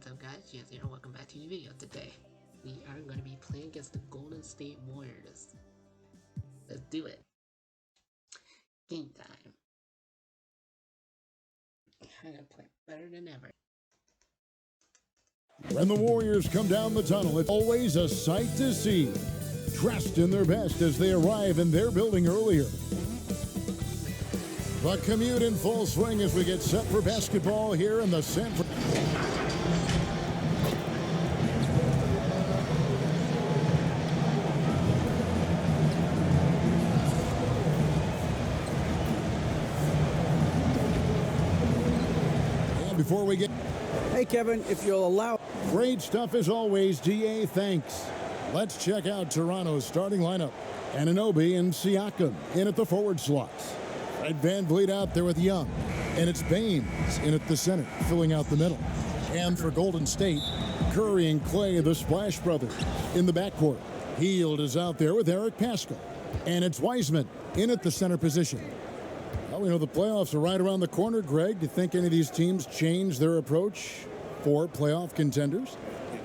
What's up guys, Chance here, welcome back to the video. Today, we are going to be playing against the Golden State Warriors. Let's do it. Game time. I'm going to play better than ever. When the Warriors come down the tunnel, it's always a sight to see. Dressed in their best as they arrive in their building earlier. The commute in full swing as we get set for basketball here in the San Francisco. Before we get... Hey, Kevin, if you'll allow... Great stuff as always, DA, thanks. Let's check out Toronto's starting lineup. Anunoby and Siakam in at the forward slots. Fred VanVleet out there with Young. And it's Baines in at the center, filling out the middle. And for Golden State, Curry and Clay, the Splash Brothers, in the backcourt. Hield is out there with Eric Paschall. And it's Wiseman in at the center position. Well, we know the playoffs are right around the corner, Greg. Do you think any of these teams change their approach for playoff contenders?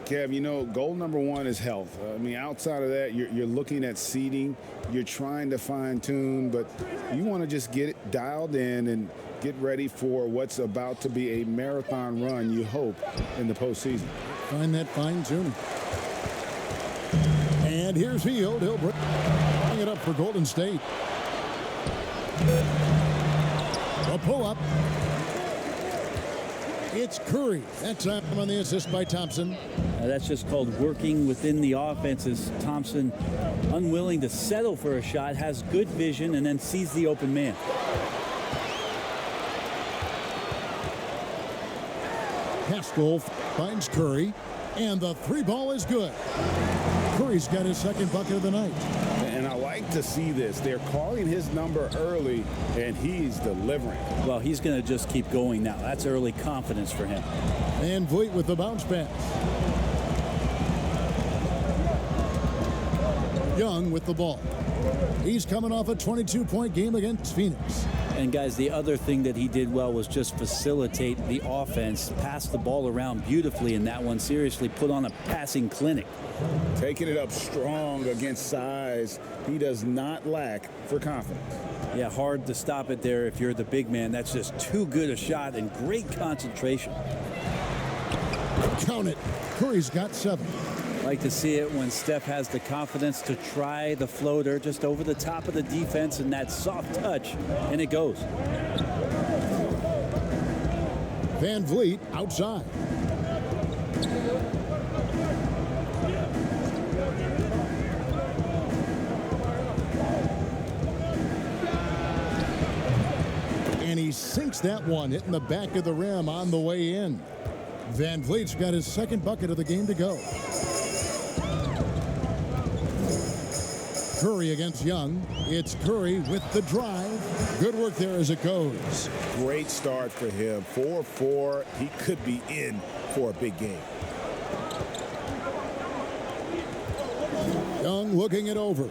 Kev, you know, goal number one is health. I mean, outside of that, you're looking at seeding. You're trying to fine-tune, but you want to just get it dialed in and get ready for what's about to be a marathon run, you hope, in the postseason. Find that fine-tuning. And here's Hield. He'll bring it up for Golden State. A pull-up. It's Curry. That time on the assist by Thompson. That's just called working within the offense as Thompson, unwilling to settle for a shot, has good vision, and then sees the open man. Paschall finds Curry, and the three ball is good. Curry's got his second bucket of the night. And I like to see this. They're calling his number early, and he's delivering. Well, he's going to just keep going now. That's early confidence for him. VanVleet with the bounce pass. Young with the ball. He's coming off a 22-point game against Phoenix. And guys, the other thing that he did well was just facilitate the offense, pass the ball around beautifully in that one. Seriously, put on a passing clinic. Taking it up strong against size. He does not lack for confidence. Yeah, hard to stop it there if you're the big man. That's just too good a shot and great concentration. Count it. Curry's got 7. Like to see it when Steph has the confidence to try the floater just over the top of the defense and that soft touch, and it goes. VanVleet outside. And he sinks that one, hitting the back of the rim on the way in. VanVleet's got his second bucket of the game to go. Curry against Young. It's Curry with the drive. Good work there as it goes. Great start for him. 4-4. He could be in for a big game. Young looking it over.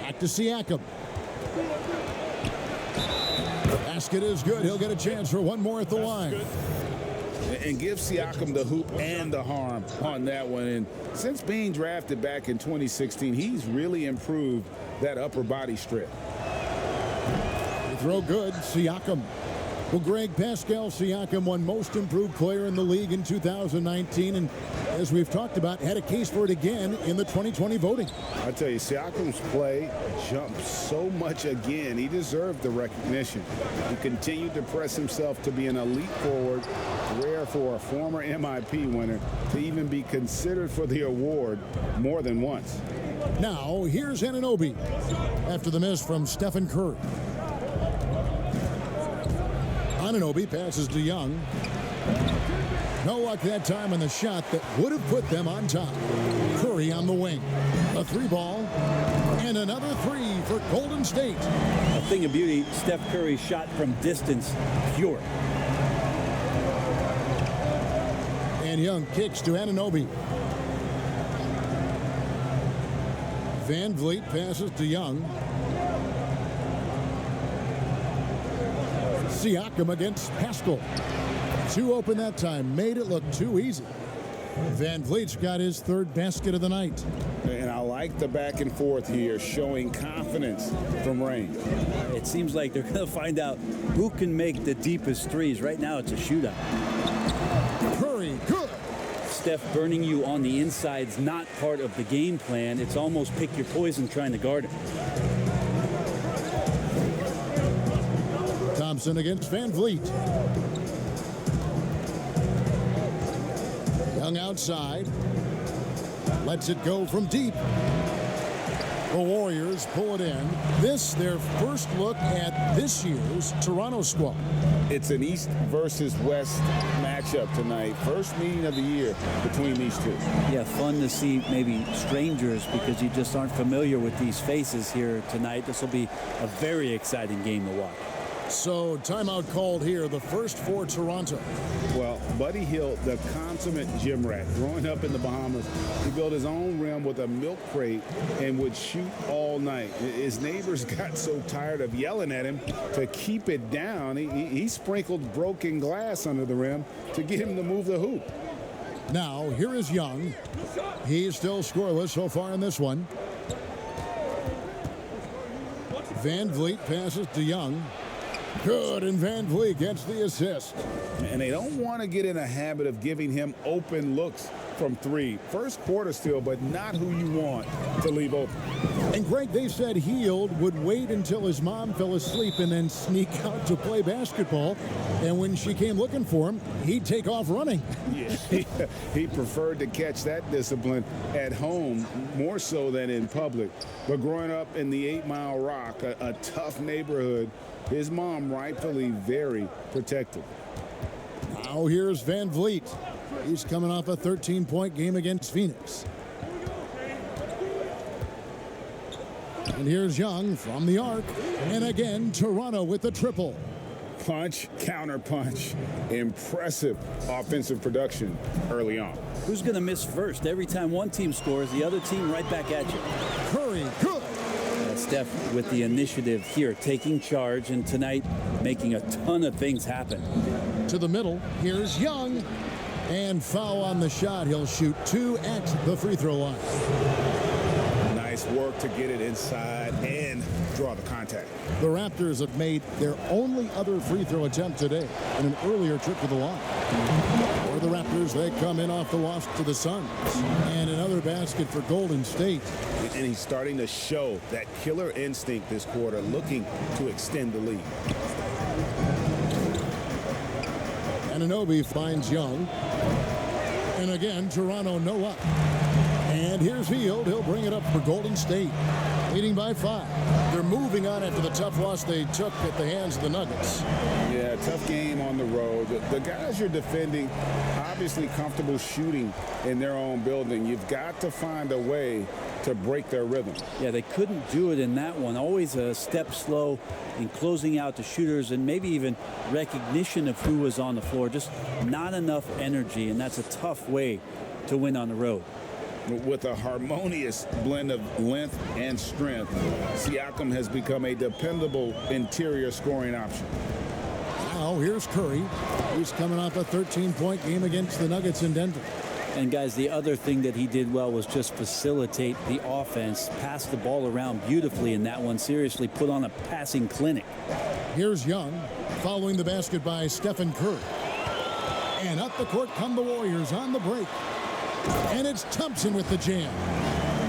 Back to Siakam. Basket is good. He'll get a chance for one more at the line. And give Siakam the hoop and the harm on that one. And since being drafted back in 2016, he's really improved that upper body strip. The throw good. Siakam. Well, Greg, Pascal Siakam won most improved player in the league in 2019. And as we've talked about, had a case for it again in the 2020 voting. I tell you, Siakam's play jumped so much again. He deserved the recognition. He continued to press himself to be an elite forward. Rare for a former MIP winner to even be considered for the award more than once. Now, here's Anunoby after the miss from Stephen Curry. Anunoby passes to Young. No luck that time on the shot that would have put them on top. Curry on the wing. A 3-ball and another 3 for Golden State. A thing of beauty, Steph Curry's shot from distance, pure. And Young kicks to Anunoby. VanVleet passes to Young. Siakam against Paschall. Too open that time, made it look too easy. Van Vliet's got his third basket of the night. And I like the back and forth here, showing confidence from Rain. It seems like they're going to find out who can make the deepest threes. Right now, it's a shootout. Curry, good. Steph burning you on the inside's not part of the game plan. It's almost pick your poison trying to guard him. Thompson against Van Vliet. Young outside. Lets it go from deep. The Warriors pull it in. This, their first look at this year's Toronto squad. It's an East versus West matchup tonight. First meeting of the year between these two. Yeah, fun to see maybe strangers because you just aren't familiar with these faces here tonight. This will be a very exciting game to watch. So, timeout called here, the first for Toronto. Well, Buddy Hield, the consummate gym rat, growing up in the Bahamas, he built his own rim with a milk crate and would shoot all night. His neighbors got so tired of yelling at him to keep it down. He sprinkled broken glass under the rim to get him to move the hoop. Now, here is Young. He's still scoreless so far in this one. Van Vliet passes to Young. Good, and Van Vliet gets the assist. And they don't want to get in a habit of giving him open looks from three. First quarter still, but not who you want to leave open. And Greg, they said Hield would wait until his mom fell asleep and then sneak out to play basketball. And when she came looking for him, he'd take off running. Yeah, he preferred to catch that discipline at home more so than in public. But growing up in the 8 Mile Rock, a tough neighborhood, his mom rightfully very protective. Now here's Van Vliet. He's coming off a 13-point game against Phoenix. And here's Young from the arc. And again, Toronto with the triple. Punch, counter punch. Impressive offensive production early on. Who's going to miss first? Every time one team scores, the other team right back at you. Curry, good. Steph with the initiative here, taking charge, and tonight making a ton of things happen. To the middle, here's Young. And foul on the shot. He'll shoot 2 at the free throw line. Nice work to get it inside and draw the contact. The Raptors have made their only other free throw attempt today in an earlier trip to the line. For the Raptors, they come in off the loss to the Suns. And another basket for Golden State. And he's starting to show that killer instinct this quarter, looking to extend the lead. Anunoby finds Young. And again, Toronto no up. And here's Hield. He'll bring it up for Golden State, leading by 5. They're moving on after the tough loss they took at the hands of the Nuggets. Yeah, tough game on the road. The guys you're defending, obviously comfortable shooting in their own building. You've got to find a way to break their rhythm. Yeah, they couldn't do it in that one. Always a step slow in closing out the shooters and maybe even recognition of who was on the floor. Just not enough energy, and that's a tough way to win on the road. With a harmonious blend of length and strength, Siakam has become a dependable interior scoring option. Now here's Curry. He's coming off a 13-point game against the Nuggets in Denver. And guys, the other thing that he did well was just facilitate the offense, pass the ball around beautifully in that one. Seriously, put on a passing clinic. Here's Young, following the basket by Stephen Curry. And up the court come the Warriors on the break. And it's Thompson with the jam.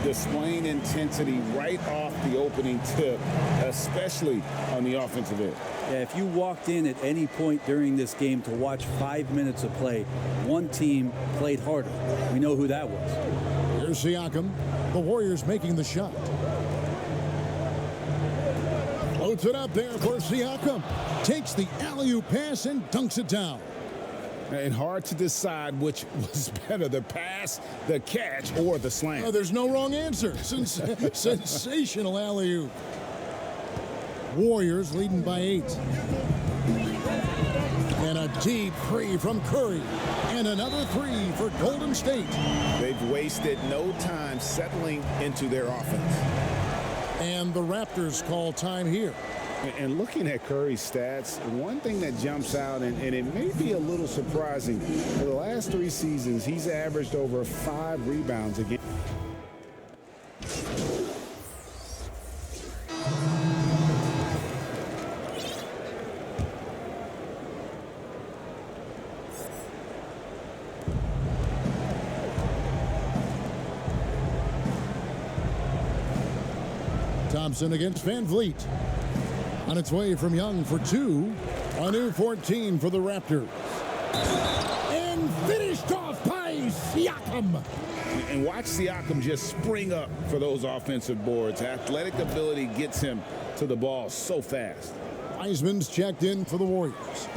Displaying intensity right off the opening tip, especially on the offensive end. Yeah, if you walked in at any point during this game to watch 5 minutes of play, one team played harder. We know who that was. Here's Siakam. The Warriors making the shot. Floats it up there for Siakam. Takes the alley-oop pass and dunks it down. And hard to decide which was better, the pass, the catch, or the slam. Oh, there's no wrong answer. Sensational alley-oop. Warriors leading by 8. And a deep three from Curry. And another 3 for Golden State. They've wasted no time settling into their offense. And the Raptors call time here. And looking at Curry's stats, one thing that jumps out, and it may be a little surprising, for the last 3 seasons, he's averaged over 5 rebounds a game. Thompson against Van Vliet. On its way from Young for 2. A new 14 for the Raptors. And finished off by Siakam. And watch Siakam just spring up for those offensive boards. Athletic ability gets him to the ball so fast. Wiseman's checked in for the Warriors.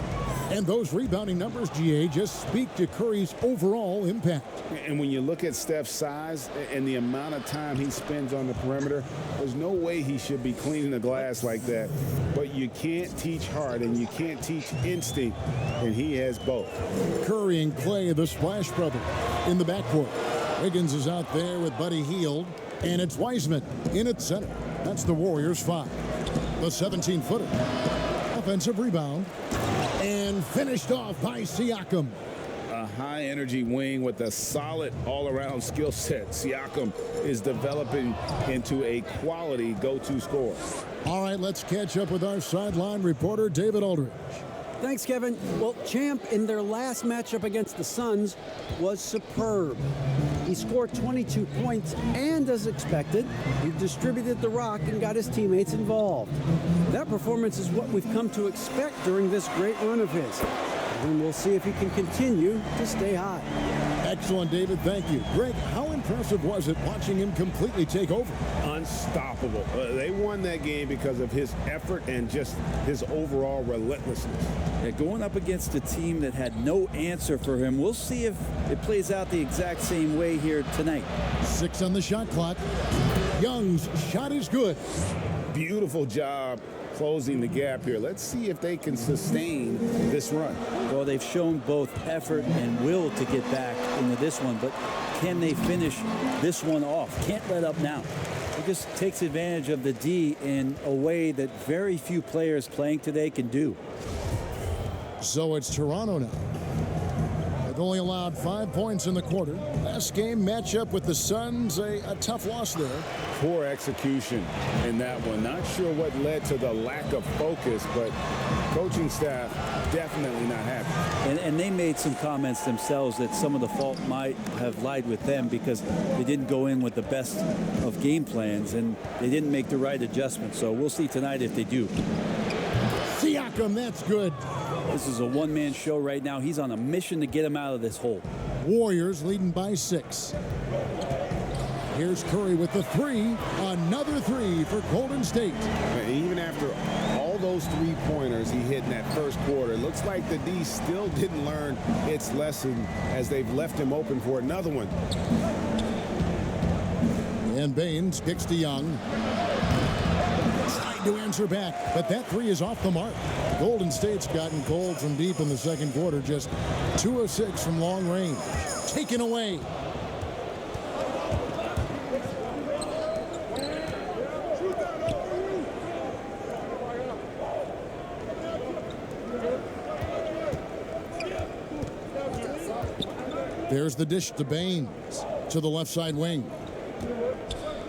And those rebounding numbers, GA, just speak to Curry's overall impact. And when you look at Steph's size and the amount of time he spends on the perimeter, there's no way he should be cleaning the glass like that. But you can't teach heart and you can't teach instinct, and he has both. Curry and Clay, the Splash Brothers, in the backcourt. Wiggins is out there with Buddy Hield, and it's Wiseman in at center. That's the Warriors' 5. The 17-footer. Offensive rebound. And finished off by Siakam. A high-energy wing with a solid all-around skill set. Siakam is developing into a quality go-to scorer. All right, let's catch up with our sideline reporter, David Aldridge. Thanks, Kevin. Well, Champ in their last matchup against the Suns was superb. He scored 22 points, and as expected, he distributed the rock and got his teammates involved. That performance is what we've come to expect during this great run of his. And we'll see if he can continue to stay hot. Excellent, David. Thank you. Greg, how impressive was it watching him completely take over? Unstoppable. They won that game because of his effort and just his overall relentlessness. Yeah, going up against a team that had no answer for him, we'll see if it plays out the exact same way here tonight. 6 on the shot clock. Young's shot is good. Beautiful job closing the gap here. Let's see if they can sustain this run. Well, they've shown both effort and will to get back into this one, but can they finish this one off? Can't let up now. It just takes advantage of the D in a way that very few players playing today can do. So it's Toronto now. They've only allowed 5 points in the quarter. Last game matchup with the Suns, a tough loss there. Poor execution in that one. Not sure what led to the lack of focus, but coaching staff definitely not happy. And they made some comments themselves that some of the fault might have lied with them because they didn't go in with the best of game plans and they didn't make the right adjustments. So we'll see tonight if they do. Siakam, that's good. This is a one-man show right now. He's on a mission to get him out of this hole. Warriors leading by 6. Here's Curry with the 3. Another 3 for Golden State. Even after all those 3-pointers he hit in that first quarter, it looks like the D still didn't learn its lesson as they've left him open for another one. And Baines kicks to Young. Trying to answer back, but that 3 is off the mark. Golden State's gotten cold from deep in the second quarter, just 2 of 6 from long range. Taken away. There's the dish to Baines to the left side wing.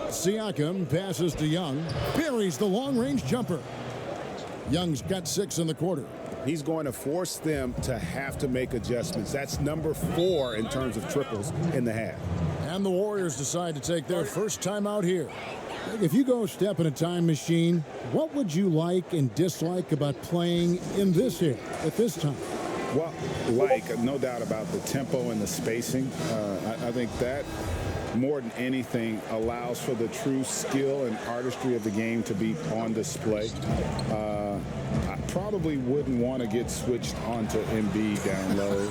Siakam passes to Young, buries the long-range jumper. Young's got 6 in the quarter. He's going to force them to have to make adjustments. That's number 4 in terms of triples in the half. And the Warriors decide to take their first time out here. If you go step in a time machine, what would you like and dislike about playing in this here at this time? Well, no doubt about the tempo and the spacing. I think that more than anything allows for the true skill and artistry of the game to be on display. I probably wouldn't want to get switched onto Embiid down low.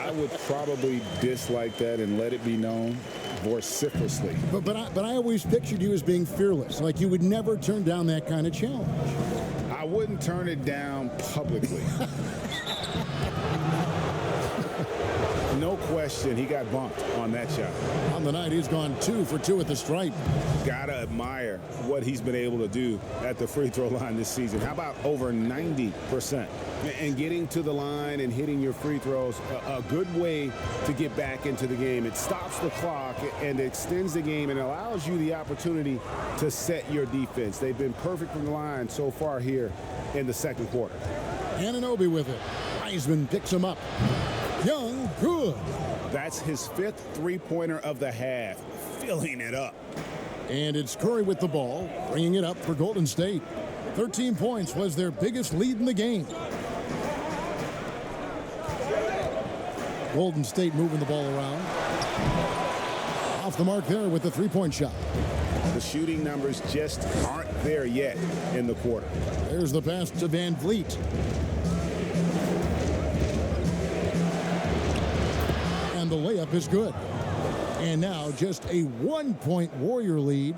I would probably dislike that and let it be known vociferously. But I always pictured you as being fearless, like you would never turn down that kind of challenge. I wouldn't turn it down publicly. No question. question. He got bumped on that shot. On the night, he's gone 2 for 2 at the stripe. Gotta admire what he's been able to do at the free throw line this season. How about over 90%? And getting to the line and hitting your free throws, a good way to get back into the game. It stops the clock and extends the game and allows you the opportunity to set your defense. They've been perfect from the line so far here in the second quarter. Anunoby with it. Wiseman picks him up. Young, good. That's his 5th three-pointer of the half, filling it up. And it's Curry with the ball, bringing it up for Golden State. 13 points was their biggest lead in the game. Golden State moving the ball around. Off the mark there with the three-point shot. The shooting numbers just aren't there yet in the quarter. There's the pass to Van Vliet. And the layup is good. And now just a 1-point Warrior lead.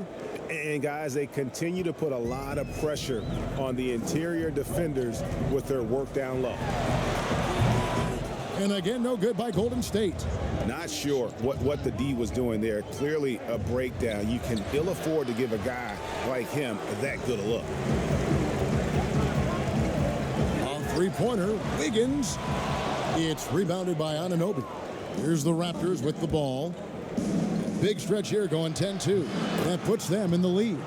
And guys, they continue to put a lot of pressure on the interior defenders with their work down low. And again, no good by Golden State. Not sure what the D was doing there. Clearly a breakdown. You can ill afford to give a guy like him that good a look. On three-pointer, Wiggins. It's rebounded by Anunoby. Here's the Raptors with the ball. Big stretch here going 10-2. That puts them in the lead.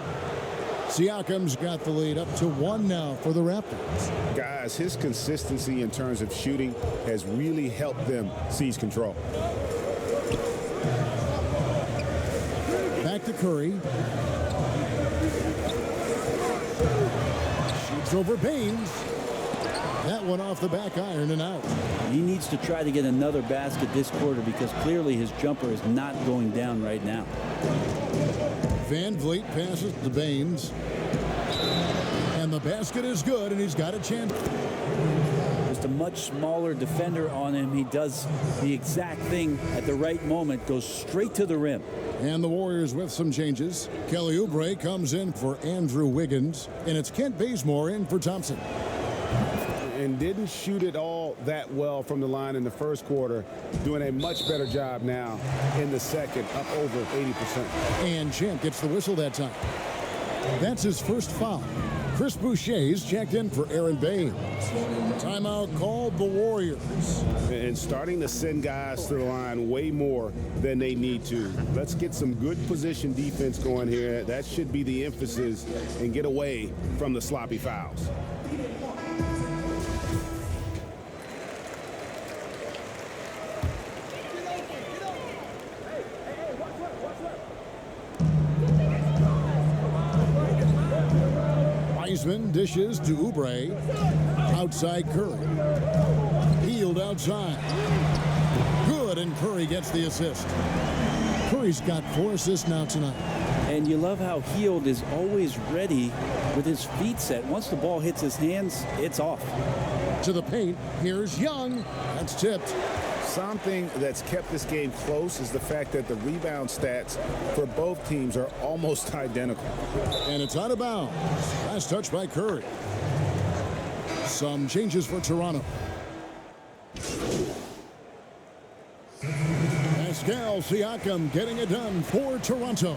Siakam's got the lead up to 1 now for the Raptors. Guys, his consistency in terms of shooting has really helped them seize control. Back to Curry. Shoots over Baines. That one off the back iron and out. He needs to try to get another basket this quarter because clearly his jumper is not going down right now. Van Vliet passes to Baines. And the basket is good, and he's got a chance. Just a much smaller defender on him. He does the exact thing at the right moment, goes straight to the rim. And the Warriors with some changes. Kelly Oubre comes in for Andrew Wiggins, and it's Kent Bazemore in for Thompson. And didn't shoot it all that well from the line in the first quarter. Doing a much better job now in the second, up over 80%. And Champ gets the whistle that time. That's his first foul. Chris Boucher's checked in for Aaron Baines. Timeout called the Warriors. And starting to send guys to the line way more than they need to. Let's get some good position defense going here. That should be the emphasis, and get away from the sloppy fouls. Wiseman dishes to Oubre. Outside Curry. Healed outside. Good, and Curry gets the assist. Curry's got 4 assists now tonight. And you love how Hield is always ready with his feet set. Once the ball hits his hands, it's off. To the paint, here's Young. That's tipped. Something that's kept this game close is the fact that the rebound stats for both teams are almost identical. And it's out of bounds. Last touch by Curry. Some changes for Toronto. Pascal Siakam getting it done for Toronto.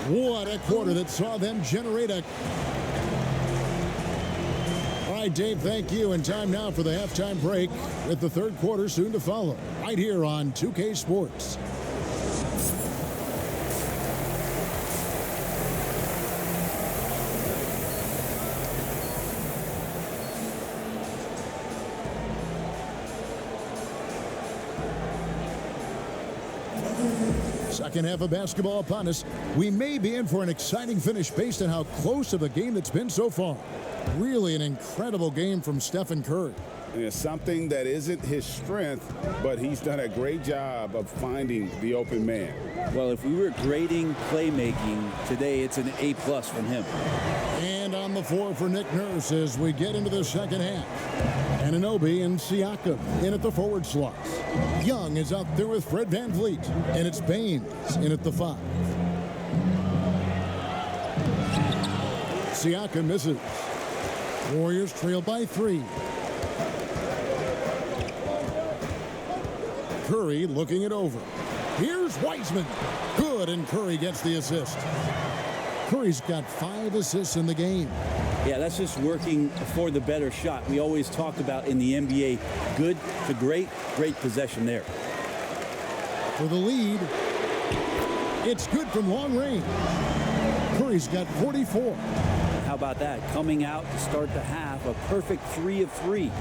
What a quarter that saw them generate a... All right, Dave, thank you. And time now for the halftime break with the third quarter soon to follow. Right here on 2K Sports. Second half of basketball upon us. We may be in for an exciting finish based on how close of a game that's been so far. Really an incredible game from Stephen Curry. It's something that isn't his strength, but he's done a great job of finding the open man. Well, if we were grading playmaking today, it's an A+ from him. And on the floor for Nick Nurse as we get into the second half. Anunoby and Siakam in at the forward slots. Young is out there with Fred Van Vliet, and it's Baines in at the 5. Siakam misses. Warriors trail by 3. Curry looking it over. Here's Wiseman. Good, and Curry gets the assist. Curry's got 5 assists in the game. Yeah, that's just working for the better shot. We always talk about in the NBA, good to great, great possession there. For the lead, it's good from long range. Curry's got 44. How about that? Coming out to start the half, a perfect 3 of 3.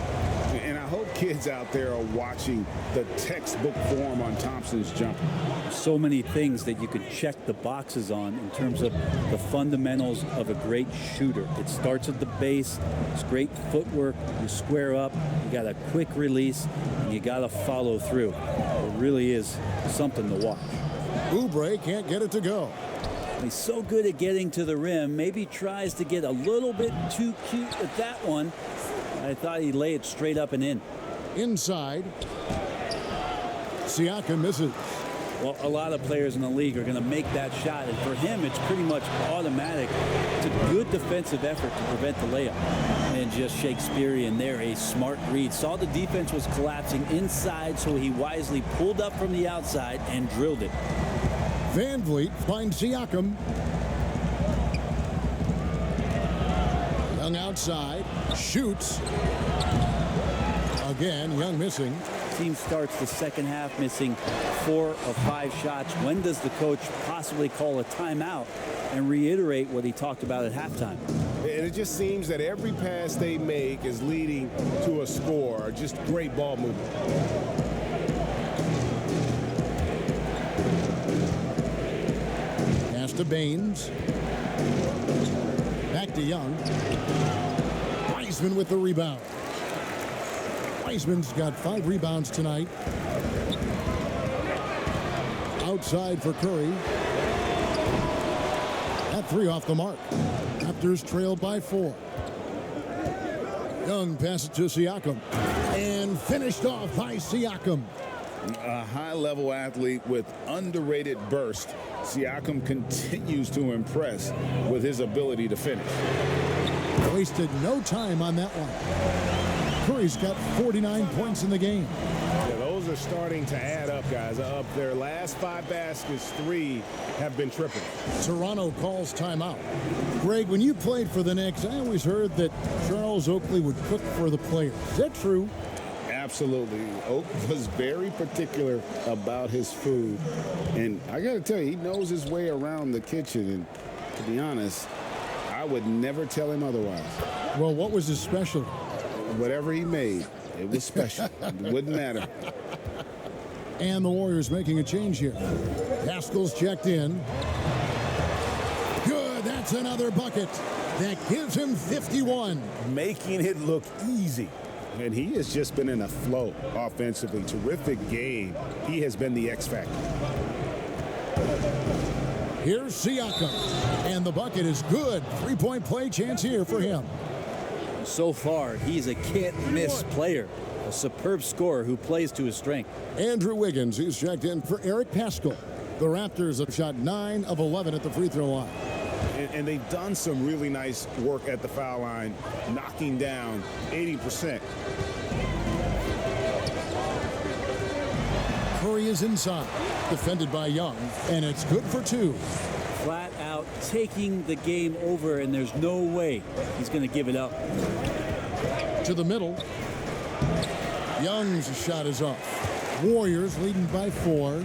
And I hope kids out there are watching the textbook form on Thompson's jumper. So many things that you could check the boxes on in terms of the fundamentals of a great shooter. It starts at the base. It's great footwork. You square up. You got a quick release, and you got to follow through. It really is something to watch. Oubre can't get it to go. He's so good at getting to the rim. Maybe tries to get a little bit too cute with that one. I thought he'd lay it straight up and in. Inside. Siakam misses. Well, a lot of players in the league are going to make that shot, and for him, it's pretty much automatic. It's a good defensive effort to prevent the layup. And just Shakespearean there, a smart read. Saw the defense was collapsing inside, so he wisely pulled up from the outside and drilled it. Van Vliet finds Siakam. Young outside, shoots. Again, Young missing. Team starts the second half missing 4 of 5 shots. When does the coach possibly call a timeout and reiterate what he talked about at halftime? And it just seems that every pass they make is leading to a score. Just great ball movement. Pass to Baines. Back to Young. Wiseman with the rebound. Wiseman's got 5 rebounds tonight. Outside for Curry. That 3 off the mark. Raptors trailed by 4. Young passes to Siakam. And finished off by Siakam. A high-level athlete with underrated burst. Siakam continues to impress with his ability to finish. Wasted no time on that one. Curry's got 49 points in the game. Yeah, those are starting to add up, guys. Up their last 5 baskets, 3 have been triple. Toronto calls timeout. Greg, when you played for the Knicks, I always heard that Charles Oakley would cook for the players. Is that true? Absolutely. Oak was very particular about his food. And I got to tell you, he knows his way around the kitchen. And to be honest, I would never tell him otherwise. Well, what was his specialty? Whatever he made, it was special. It wouldn't matter. And the Warriors making a change here. Pascal's checked in. Good. That's another bucket. That gives him 51. Making it look easy. And he has just been in a flow offensively. Terrific game. He has been the X factor. Here's Siakam. And the bucket is good. 3-point play chance here for him. So far, he's a can't-miss player. A superb scorer who plays to his strength. Andrew Wiggins, he's checked in for Eric Paschall. The Raptors have shot 9 of 11 at the free throw line. And they've done some really nice work at the foul line, knocking down 80%. Curry is inside, defended by Young, and it's good for 2. Flat out taking the game over, and there's no way he's going to give it up. To the middle. Young's shot is off. Warriors leading by 4.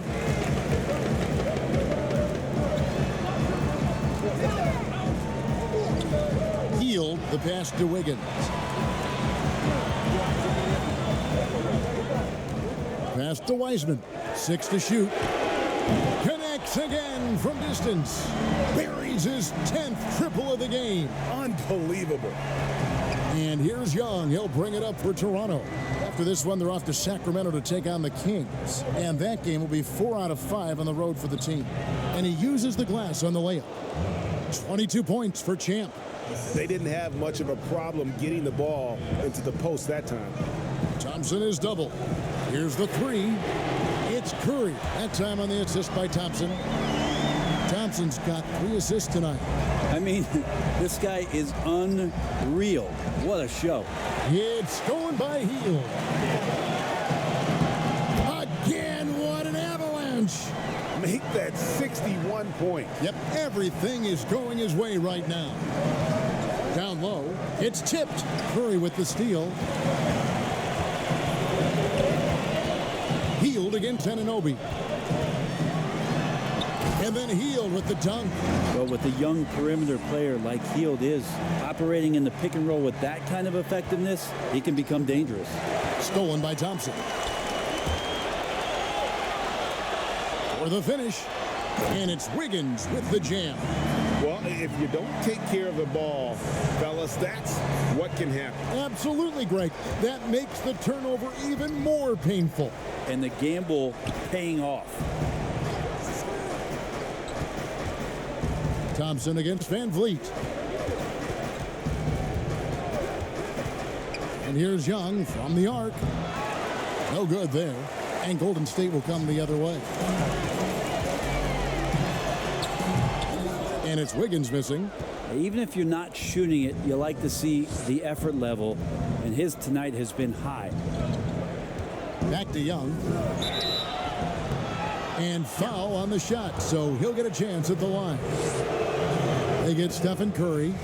Healed the pass to Wiggins. Pass to Wiseman. 6 to shoot. Connects again from distance. Buries his 10th triple of the game. Unbelievable. And here's Young. He'll bring it up for Toronto. After this one, they're off to Sacramento to take on the Kings. And that game will be 4 out of 5 on the road for the team. And he uses the glass on the layup. 22 points for Champ. They didn't have much of a problem getting the ball into the post that time. Thompson is double. Here's the 3. It's Curry. That time on the assist by Thompson. Thompson's got 3 assists tonight. I mean, this guy is unreal. What a show. It's going by Hield. Again. 1 point. Yep, everything is going his way right now. Down low, it's tipped. Curry with the steal. Hield against Anunoby. And then Hield with the dunk. Well, with a young perimeter player like Hield is, operating in the pick and roll with that kind of effectiveness, he can become dangerous. Stolen by Thompson. For the finish. And it's Wiggins with the jam. Well, if you don't take care of the ball, fellas, that's what can happen. Absolutely, Greg. That makes the turnover even more painful. And the gamble paying off. Thompson against Van Vliet. And here's Young from the arc. No good there. And Golden State will come the other way. And it's Wiggins missing. Even if you're not shooting it, you like to see the effort level, and his tonight has been high. Back to Young. And foul on the shot, so he'll get a chance at the line. They get Stephen Curry.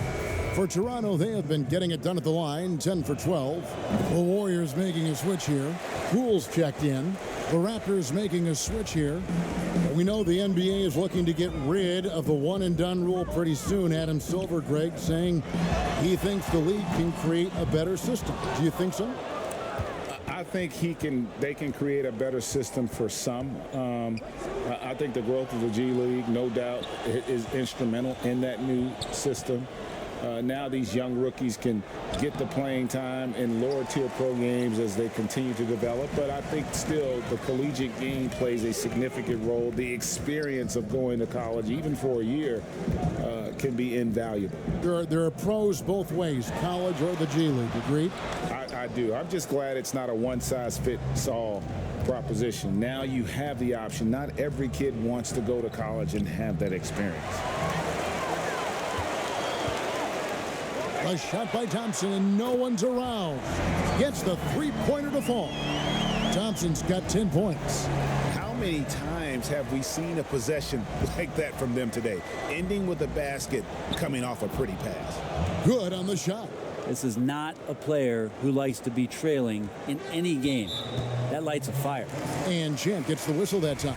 For Toronto, they have been getting it done at the line, 10 for 12. The Warriors making a switch here. Poole's checked in. The Raptors making a switch here. We know the NBA is looking to get rid of the one-and-done rule pretty soon. Adam Silver, Greg, saying he thinks the league can create a better system. Do you think so? I think they can create a better system for some. I think the growth of the G League, no doubt, is instrumental in that new system. Now these young rookies can get the playing time in lower tier pro games as they continue to develop. But I think still the collegiate game plays a significant role. The experience of going to college, even for a year, can be invaluable. There are pros both ways, college or the G League. Agreed? I do. I'm just glad it's not a one-size-fits-all proposition. Now you have the option. Not every kid wants to go to college and have that experience. A shot by Thompson, and no one's around. Gets the three-pointer to fall. Thompson's got 10 points. How many times have we seen a possession like that from them today? Ending with a basket, coming off a pretty pass. Good on the shot. This is not a player who likes to be trailing in any game. That lights a fire. And Champ gets the whistle that time.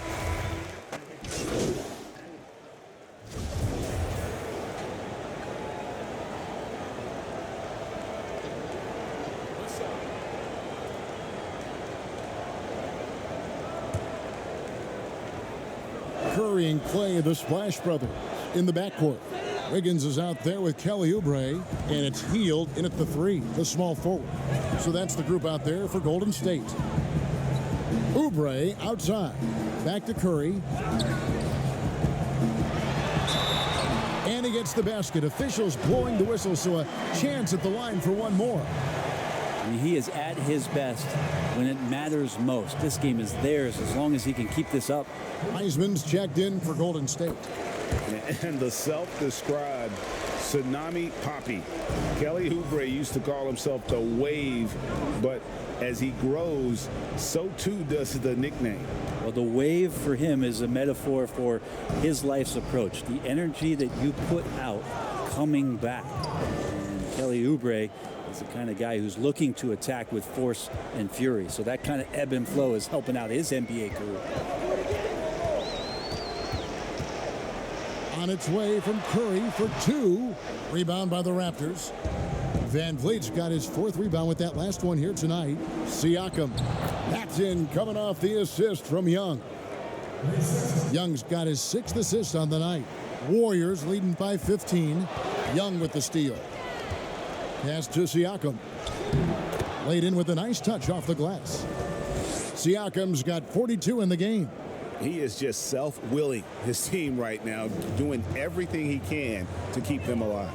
Curry and Clay, the Splash Brothers, in the backcourt. Wiggins is out there with Kelly Oubre, and it's Hield in at the three, the small forward. So that's the group out there for Golden State. Oubre outside. Back to Curry. And he gets the basket. Officials blowing the whistle, so a chance at the line for one more. And he is at his best when it matters most. This game is theirs as long as he can keep this up. Heisman's checked in for Golden State. And the self-described Tsunami Papi. Kelly Oubre used to call himself the Wave, but as he grows, so too does the nickname. Well, the wave for him is a metaphor for his life's approach. The energy that you put out coming back. And Kelly Oubre is the kind of guy who's looking to attack with force and fury. So that kind of ebb and flow is helping out his NBA career. On its way from Curry for two. Rebound by the Raptors. Van Vliet's got his fourth rebound with that last one here tonight. Siakam. That's in, coming off the assist from Young. Young's got his sixth assist on the night. Warriors leading by 15. Young with the steal. Pass to Siakam. Laid in with a nice touch off the glass. Siakam's got 42 in the game. He is just self-willing, his team right now, doing everything he can to keep them alive.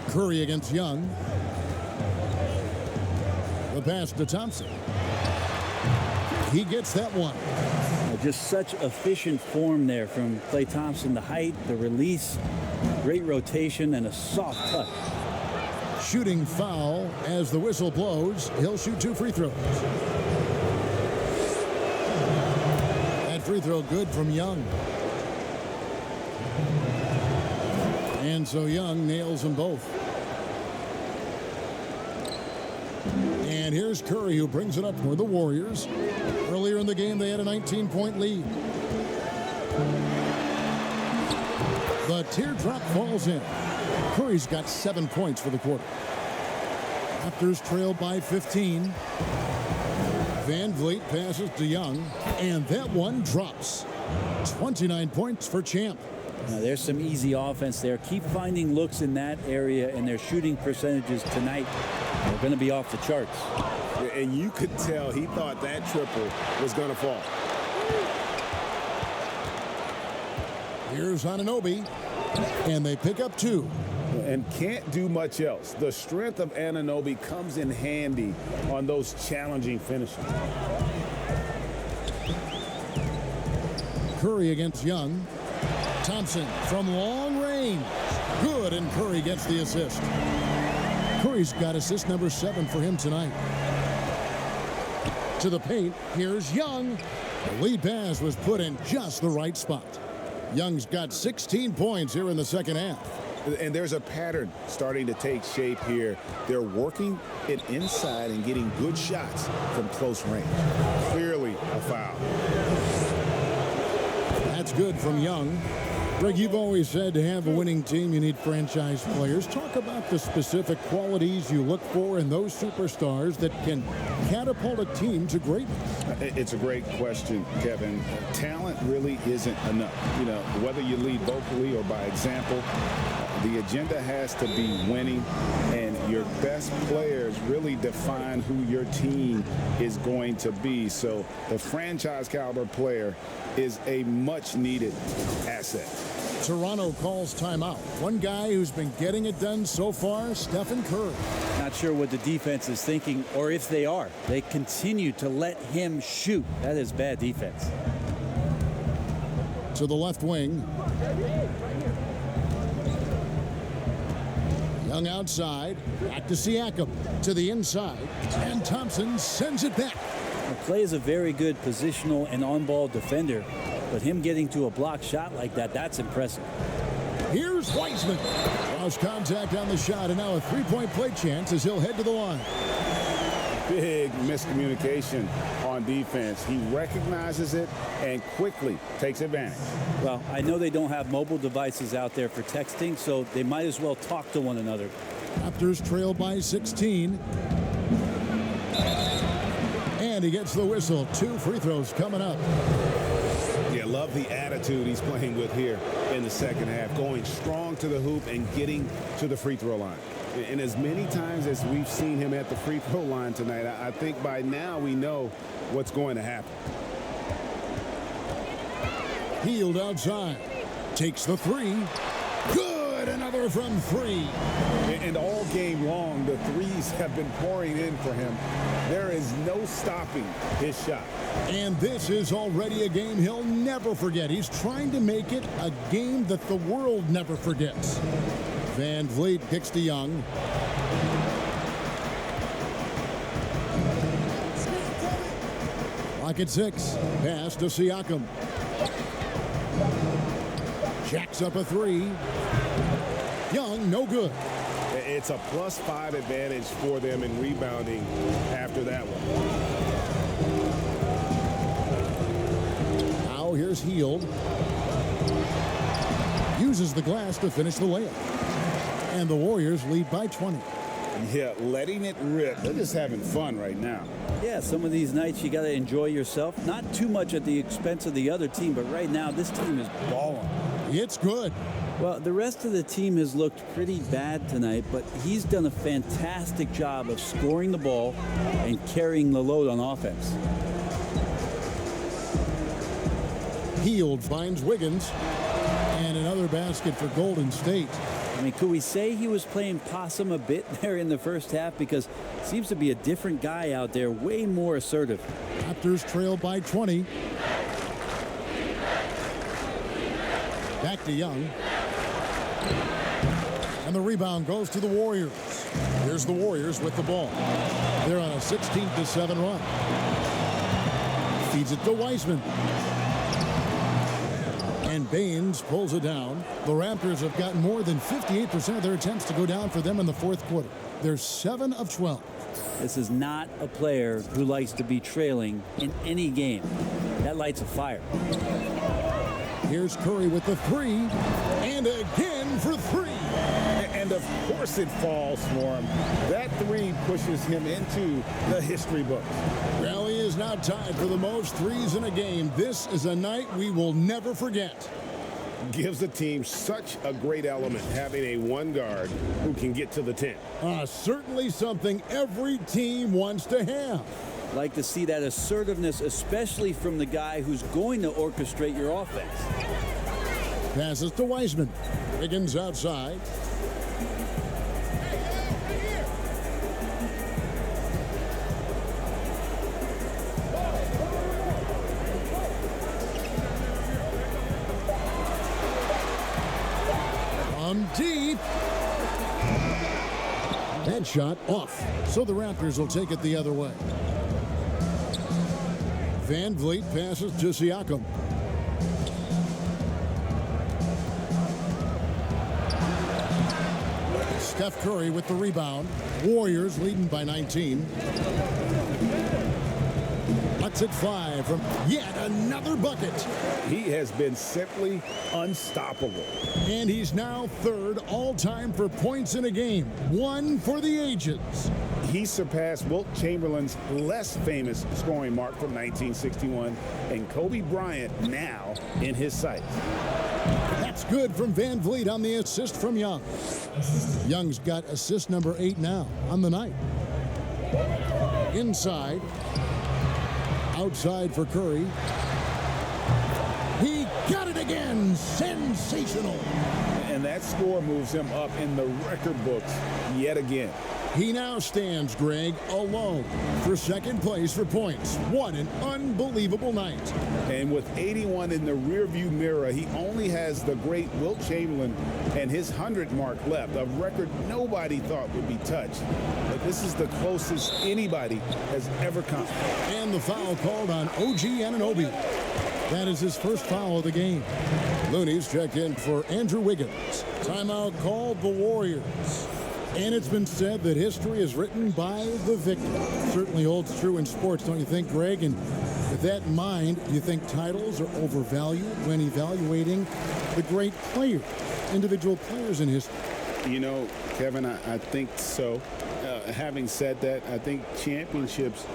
Curry against Young. The pass to Thompson. He gets that one. Just such efficient form there from Klay Thompson. The height, the release, great rotation, and a soft touch. Shooting foul as the whistle blows. He'll shoot two free throws. free throw good from Young. And so Young nails them both. And here's Curry, who brings it up for the Warriors. Earlier in the game, they had a 19-point lead. The teardrop falls in. Curry's got 7 points for the quarter. Raptors trail by 15. Van Vliet passes to Young, and that one drops. 29 points for Champ. Now, there's some easy offense there. Keep finding looks in that area, and their shooting percentages tonight are going to be off the charts. And you could tell he thought that triple was going to fall. Here's Anunoby, and they pick up 2. And can't do much else. The strength of Anunoby comes in handy on those challenging finishes. Curry against Young. Thompson from long range. Good, and Curry gets the assist. Curry's got assist number 7 for him tonight. To the paint, here's Young. The lead pass was put in just the right spot. Young's got 16 points here in the second half. And there's a pattern starting to take shape here. They're working it inside and getting good shots from close range. Clearly a foul. That's good from Young. Greg, you've always said to have a winning team, you need franchise players. Talk about the specific qualities you look for in those superstars that can catapult a team to greatness. It's a great question, Kevin. Talent really isn't enough. You know, whether you lead vocally or by example, the agenda has to be winning, and your best players really define who your team is going to be. So the franchise caliber player is a much needed asset. Toronto calls timeout. One guy who's been getting it done so far, Stephen Curry. Not sure what the defense is thinking, or if they are. They continue to let him shoot. That is bad defense. To the left wing. Young outside. Back to Siakam. To the inside. And Thompson sends it back. Clay is a very good positional and on-ball defender, but him getting to a block shot like that, that's impressive. Here's Wiseman. Lost contact on the shot, and now a three-point play chance as he'll head to the line. Big miscommunication on defense. He recognizes it and quickly takes advantage. Well, I know they don't have mobile devices out there for texting, so they might as well talk to one another. Raptors trail by 16. And he gets the whistle. 2 free throws coming up. Yeah, love the attitude he's playing with here in the second half, going strong to the hoop and getting to the free throw line. And as many times as we've seen him at the free throw line tonight, I think by now we know what's going to happen. Hield outside. Takes the 3. Good! Another from 3. And all game long, the threes have been pouring in for him. There is no stopping his shot. And this is already a game he'll never forget. He's trying to make it a game that the world never forgets. Van Vliet kicks to Young. Clock at 6. Pass to Siakam. Jacks up a 3. Young, no good. It's a +5 advantage for them in rebounding after that one. Now here's Hield. Uses the glass to finish the layup. And the Warriors lead by 20. Yeah, letting it rip. They're just having fun right now. Yeah, some of these nights you got to enjoy yourself. Not too much at the expense of the other team, but right now this team is balling. It's good. Well, the rest of the team has looked pretty bad tonight, but he's done a fantastic job of scoring the ball and carrying the load on offense. Hield finds Wiggins. And another basket for Golden State. I mean, could we say he was playing possum a bit there in the first half? Because it seems to be a different guy out there, way more assertive. Raptors trail by 20. Back to Young. And the rebound goes to the Warriors. Here's the Warriors with the ball. They're on a 16-7 run. Feeds it to Wiseman. And Baines pulls it down. The Raptors have gotten more than 58% of their attempts to go down for them in the fourth quarter. They're 7 of 12. This is not a player who likes to be trailing in any game. That lights a fire. Here's Curry with the three, and again for three. And of course it falls for him. That three pushes him into the history books. Well, he is now tied for the most threes in a game. This is a night we will never forget. Gives the team such a great element having a one guard who can get to the 10. Certainly something every team wants to have. Like to see that assertiveness, especially from the guy who's going to orchestrate your offense. Passes to Wiseman. Higgins outside. Deep. That shot off. So the Raptors will take it the other way. Van Vliet passes to Siakam. Steph Curry with the rebound. Warriors leading by 19. Lets it fly from yet another bucket. He has been simply unstoppable. And he's now third all-time for points in a game. One for the ages. He surpassed Wilt Chamberlain's less famous scoring mark from 1961, and Kobe Bryant now in his sights. That's good from Van Vliet on the assist from Young. Young's got assist number 8 now on the night. Inside. Outside for Curry. He got it again. Sensational. And that score moves him up in the record books yet again. He now stands, Greg, alone for second place for points. What an unbelievable night. And with 81 in the rearview mirror, he only has the great Wilt Chamberlain and his 100 mark left, a record nobody thought would be touched. But this is the closest anybody has ever come. And the foul called on OG Anunoby. That is his first foul of the game. Looney's checked in for Andrew Wiggins. Timeout called the Warriors. And it's been said that history is written by the victor. Certainly holds true in sports, don't you think, Greg? And with that in mind, do you think titles are overvalued when evaluating the great players, individual players in history? You know, Kevin, I think so. Having said that, I think championships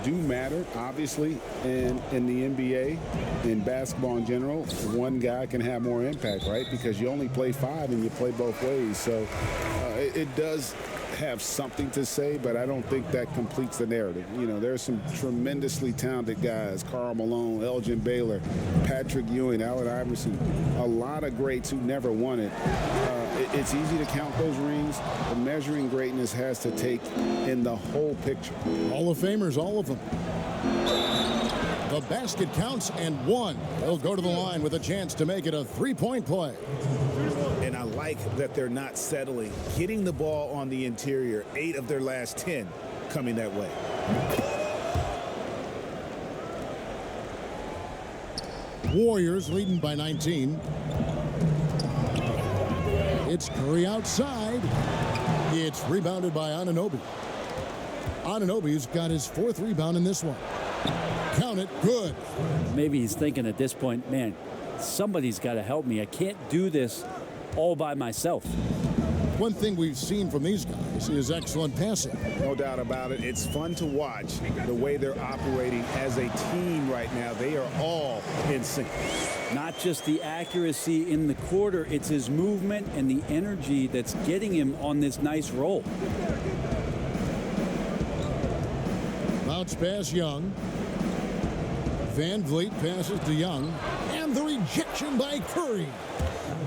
do matter, obviously, and in the NBA, in basketball in general, one guy can have more impact, right? Because you only play 5 and you play both ways. So it does have something to say, but I don't think that completes the narrative. You know, there's some tremendously talented guys, Karl Malone, Elgin Baylor, Patrick Ewing, Allen Iverson, a lot of greats who never won it. It's easy to count those rings, but measuring greatness has to take in the whole picture. Hall of Famers, all of them. The basket counts and one. They'll go to the line with a chance to make it a three-point play. And I like that they're not settling, getting the ball on the interior, 8 of their last 10 coming that way. Warriors leading by 19. It's Curry outside. It's rebounded by Anunoby. Anunoby's got his 4th rebound in this one. Count it, good. Maybe he's thinking at this point, man, somebody's got to help me. I can't do this all by myself. One thing we've seen from these guys is excellent passing. No doubt about it. It's fun to watch the way they're operating as a team right now. They are all in sync. Not just the accuracy in the quarter, it's his movement and the energy that's getting him on this nice roll. Bounce pass Young. Van Vliet passes to Young. And the rejection by Curry.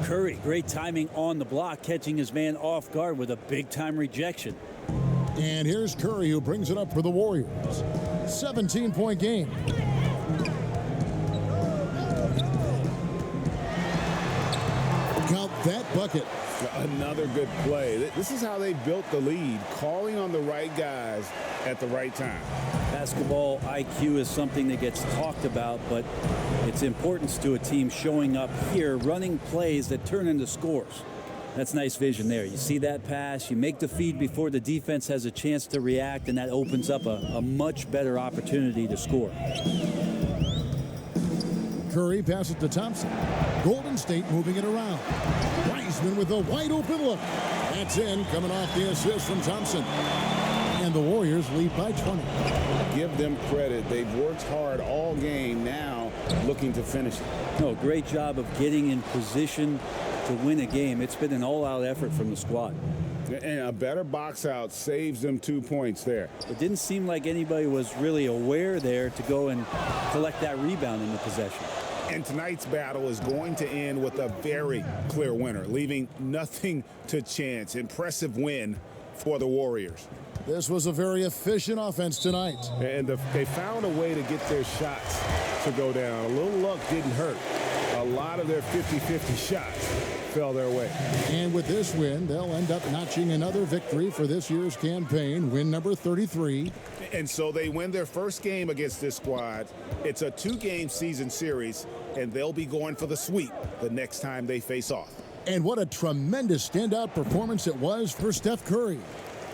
Curry, great timing on the block, catching his man off guard with a big-time rejection. And here's Curry, who brings it up for the Warriors. 17-point game. Count that bucket. Another good play. This is how they built the lead, calling on the right guys at the right time. basketball IQ is something that gets talked about, but its importance to a team showing up here, running plays that turn into scores. That's nice vision there. You see that pass, you make the feed before the defense has a chance to react, and that opens up a much better opportunity to score. Curry passes to Thompson. Golden State moving it around. Wiseman with a wide open look. That's in, coming off the assist from Thompson. And the Warriors lead by 20. Give them credit. They've worked hard all game, now looking to finish it. No, great job of getting in position to win a game. It's been an all-out effort from the squad. And a better box out saves them 2 points there. It didn't seem like anybody was really aware there to go and collect that rebound in the possession. And tonight's battle is going to end with a very clear winner, leaving nothing to chance. Impressive win for the Warriors. This was a very efficient offense tonight. And they found a way to get their shots to go down. A little luck didn't hurt. A lot of their 50-50 shots fell their way. And with this win, they'll end up notching another victory for this year's campaign, win number 33. And so they win their first game against this squad. It's a 2-game season series, and they'll be going for the sweep the next time they face off. And what a tremendous standout performance it was for Steph Curry.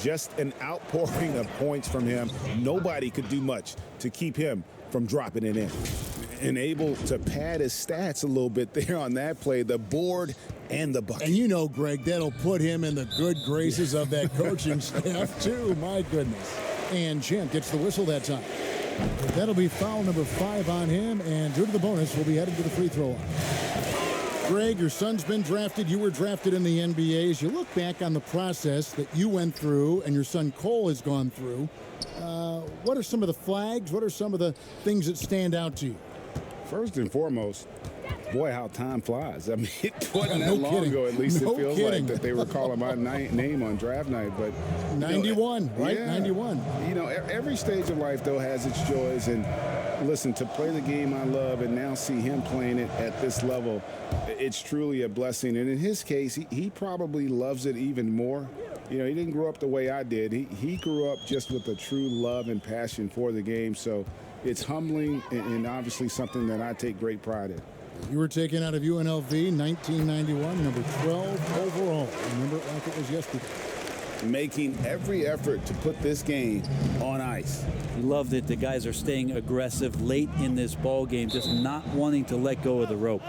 Just an outpouring of points from him. Nobody could do much to keep him from dropping it in. And able to pad his stats a little bit there on that play, the board and the bucket. And you know, Greg, that'll put him in the good graces of that coaching staff, too. My goodness. And Champ gets the whistle that time. That'll be foul number 5 on him, and due to the bonus, we'll be headed to the free throw line. Greg, your son's been drafted. You were drafted in the NBA. As you look back on the process that you went through and your son Cole has gone through, what are some of the flags? What are some of the things that stand out to you? First and foremost, boy, how time flies. I mean, it wasn't No that long kidding. ago, at least No it feels kidding. like, that they were calling my name on draft night. But 91, right? Yeah. 91. You know, every stage of life, though, has its joys. And listen, to play the game I love and now see him playing it at this level, it's truly a blessing. And in his case, he probably loves it even more. You know, he didn't grow up the way I did. He grew up just with a true love and passion for the game. So it's humbling and obviously something that I take great pride in. You were taken out of UNLV 1991, number 12 overall. Remember it like it was yesterday. Making every effort to put this game on ice. We love that the guys are staying aggressive late in this ball game, just not wanting to let go of the rope.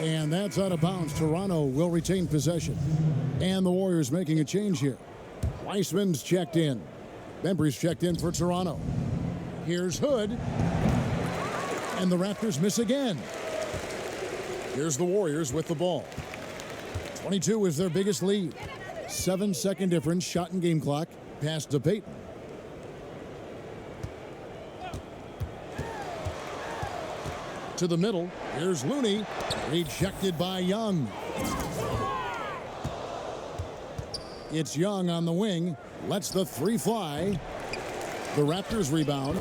And that's out of bounds. Toronto will retain possession. And the Warriors making a change here. Weissman's checked in. Bembry's checked in for Toronto. Here's Hood. And the Raptors miss again. Here's the Warriors with the ball. 22 is their biggest lead. 7-second difference, shot and game clock. Pass to Payton. To the middle. Here's Looney. Rejected by Young. It's Young on the wing. Lets the 3 fly. The Raptors rebound.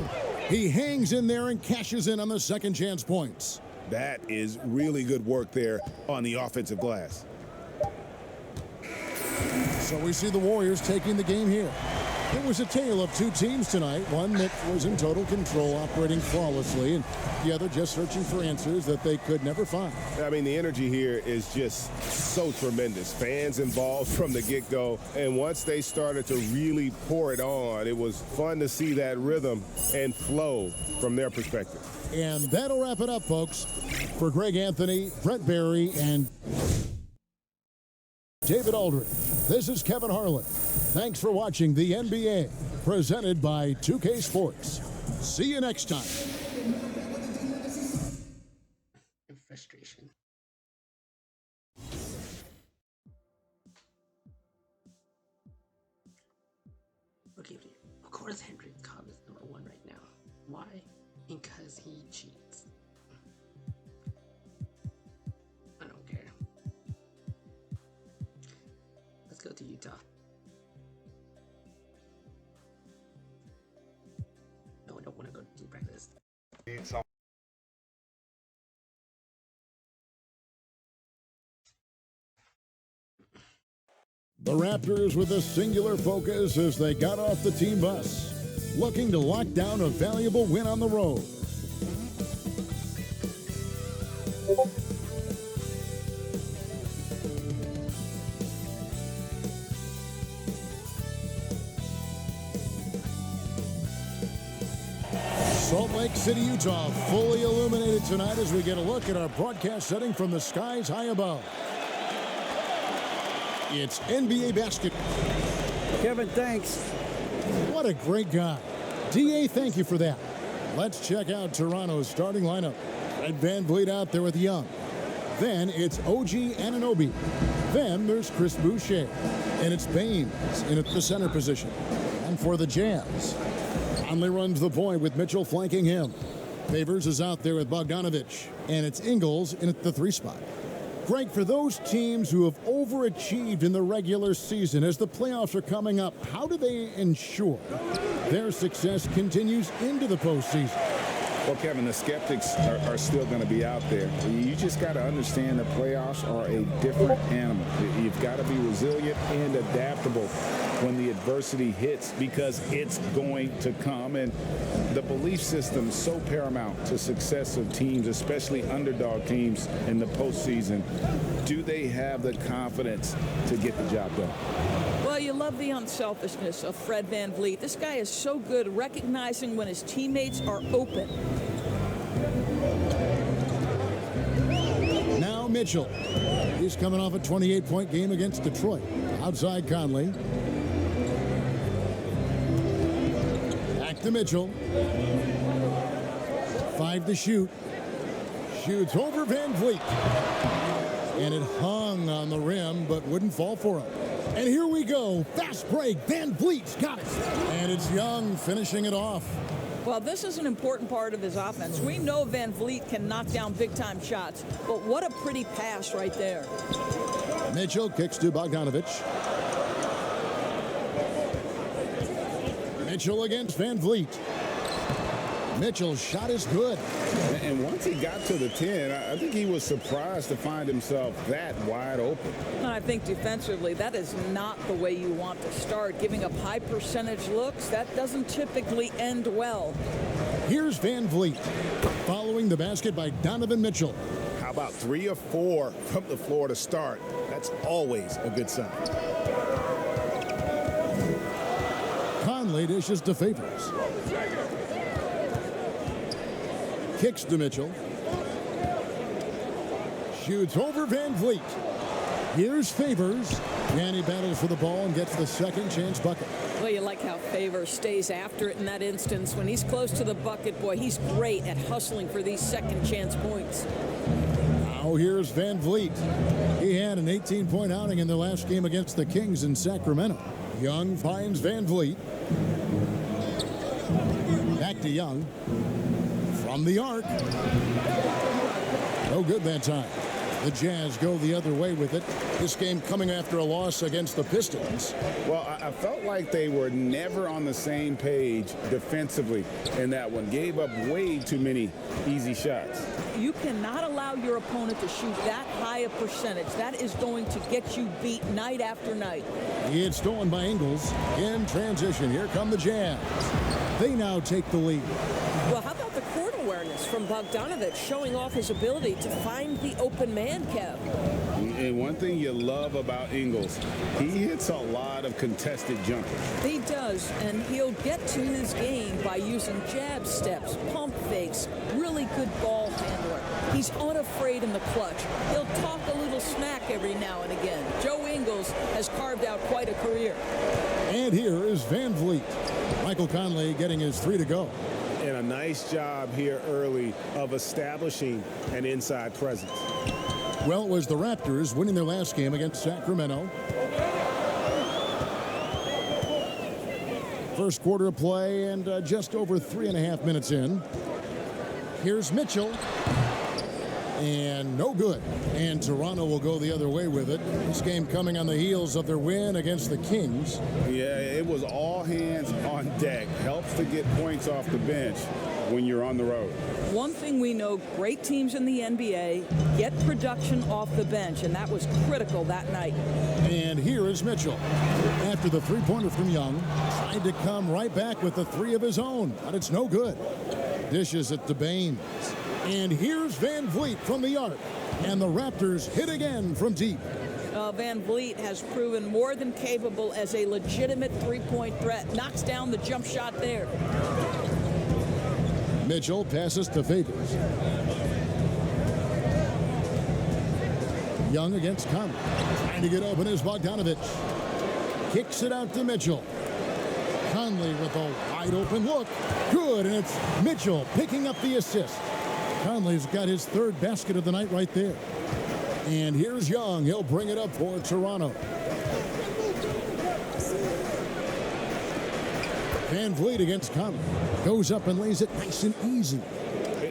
He hangs in there and cashes in on the second chance points. That is really good work there on the offensive glass. So we see the Warriors taking the game here. It was a tale of two teams tonight. One that was in total control, operating flawlessly, and the other just searching for answers that they could never find. I mean, the energy here is just so tremendous. Fans involved from the get-go, and once they started to really pour it on, it was fun to see that rhythm and flow from their perspective. And that'll wrap it up, folks. For Greg Anthony, Brett Barry, and David Aldridge, this is Kevin Harlan. Thanks for watching the NBA, presented by 2K Sports. See you next time. Frustration. Okay, of course Hendrik Cobb is number 1 right now. Why? Because he cheats. I don't care. Let's go to Utah. No, I don't want to go to practice. The Raptors with a singular focus as they got off the team bus. looking to lock down a valuable win on the road. Salt Lake City, Utah, fully illuminated tonight as we get a look at our broadcast setting from the skies high above. It's NBA basketball. Kevin, thanks. What a great guy. DA, thank you for that. Let's check out Toronto's starting lineup. Fred VanVleet out there with Young. Then it's OG Anunoby. Then there's Chris Boucher. And it's Baines in at the center position. And for the Jazz, Conley runs the point with Mitchell flanking him. Favors is out there with Bogdanovic. And it's Ingles in at the 3 spot. Greg, for those teams who have overachieved in the regular season, as the playoffs are coming up, how do they ensure their success continues into the postseason? Well, Kevin, the skeptics are still going to be out there. You just got to understand the playoffs are a different animal. You've got to be resilient and adaptable when the adversity hits, because it's going to come. And the belief system is so paramount to success of teams, especially underdog teams in the postseason. Do they have the confidence to get the job done? Well, you love the unselfishness of Fred VanVleet. This guy is so good recognizing when his teammates are open. Now Mitchell. He's coming off a 28-point game against Detroit. Outside Conley. Back to Mitchell. 5 to shoot. Shoots over VanVleet. And it hung on the rim, but wouldn't fall for him. And here we go. Fast break. VanVleet's got it. And it's Young finishing it off. Well, this is an important part of his offense. We know VanVleet can knock down big-time shots, but what a pretty pass right there. Mitchell kicks to Bogdanovic. Mitchell against VanVleet. Mitchell's shot is good. And once he got to the 10, I think he was surprised to find himself that wide open. I think defensively, that is not the way you want to start. Giving up high percentage looks, that doesn't typically end well. Here's VanVleet following the basket by Donovan Mitchell. How about 3 or 4 from the floor to start? That's always a good sign. Conley dishes to Favors. Kicks to Mitchell. Shoots over VanVleet. Here's Favors. And he battles for the ball and gets the second chance bucket. Well, you like how Favors stays after it in that instance. When he's close to the bucket, boy, he's great at hustling for these second chance points. Now here's VanVleet. He had an 18-point outing in the last game against the Kings in Sacramento. Young finds VanVleet. Back to Young. From the arc. No good that time. The Jazz go the other way with it. This game coming after a loss against the Pistons. Well, I felt like they were never on the same page defensively in that one. Gave up way too many easy shots. You cannot allow your opponent to shoot that high a percentage. That is going to get you beat night after night. It's stolen by Ingles. In transition, here come the Jazz. They now take the lead. Well, how about the court awareness from Bogdanovic, showing off his ability to find the open man, Kev? And one thing you love about Ingles, he hits a lot of contested jumpers. He does, and he'll get to his game by using jab steps, pump fakes, really good ball handler. He's unafraid in the clutch. He'll talk a little smack every now and again. Joe Ingles has carved out quite a career. And here is VanVleet. Michael Conley getting his 3 to go. And a nice job here early of establishing an inside presence. Well, it was the Raptors winning their last game against Sacramento. First quarter of play and just over 3.5 minutes in. Here's Mitchell. And no good. And Toronto will go the other way with it. This game coming on the heels of their win against the Kings. Yeah, it was all hands on deck. Helps to get points off the bench when you're on the road. One thing we know, great teams in the NBA get production off the bench, and that was critical that night. And here is Mitchell. After the three-pointer from Young, tried to come right back with the three of his own, but it's no good. Dishes it to Baines. And here's Van Vliet from the arc. And the Raptors hit again from deep. Van Vliet has proven more than capable as a legitimate three-point threat. Knocks down the jump shot there. Mitchell passes to Favors. Young against Conley. Trying to get open is Bogdanovich. Kicks it out to Mitchell. Conley with a wide open look. Good, and it's Mitchell picking up the assist. Conley's got his third basket of the night right there. And here's Young. He'll bring it up for Toronto. Van Vliet against Conley. Goes up and lays it nice and easy.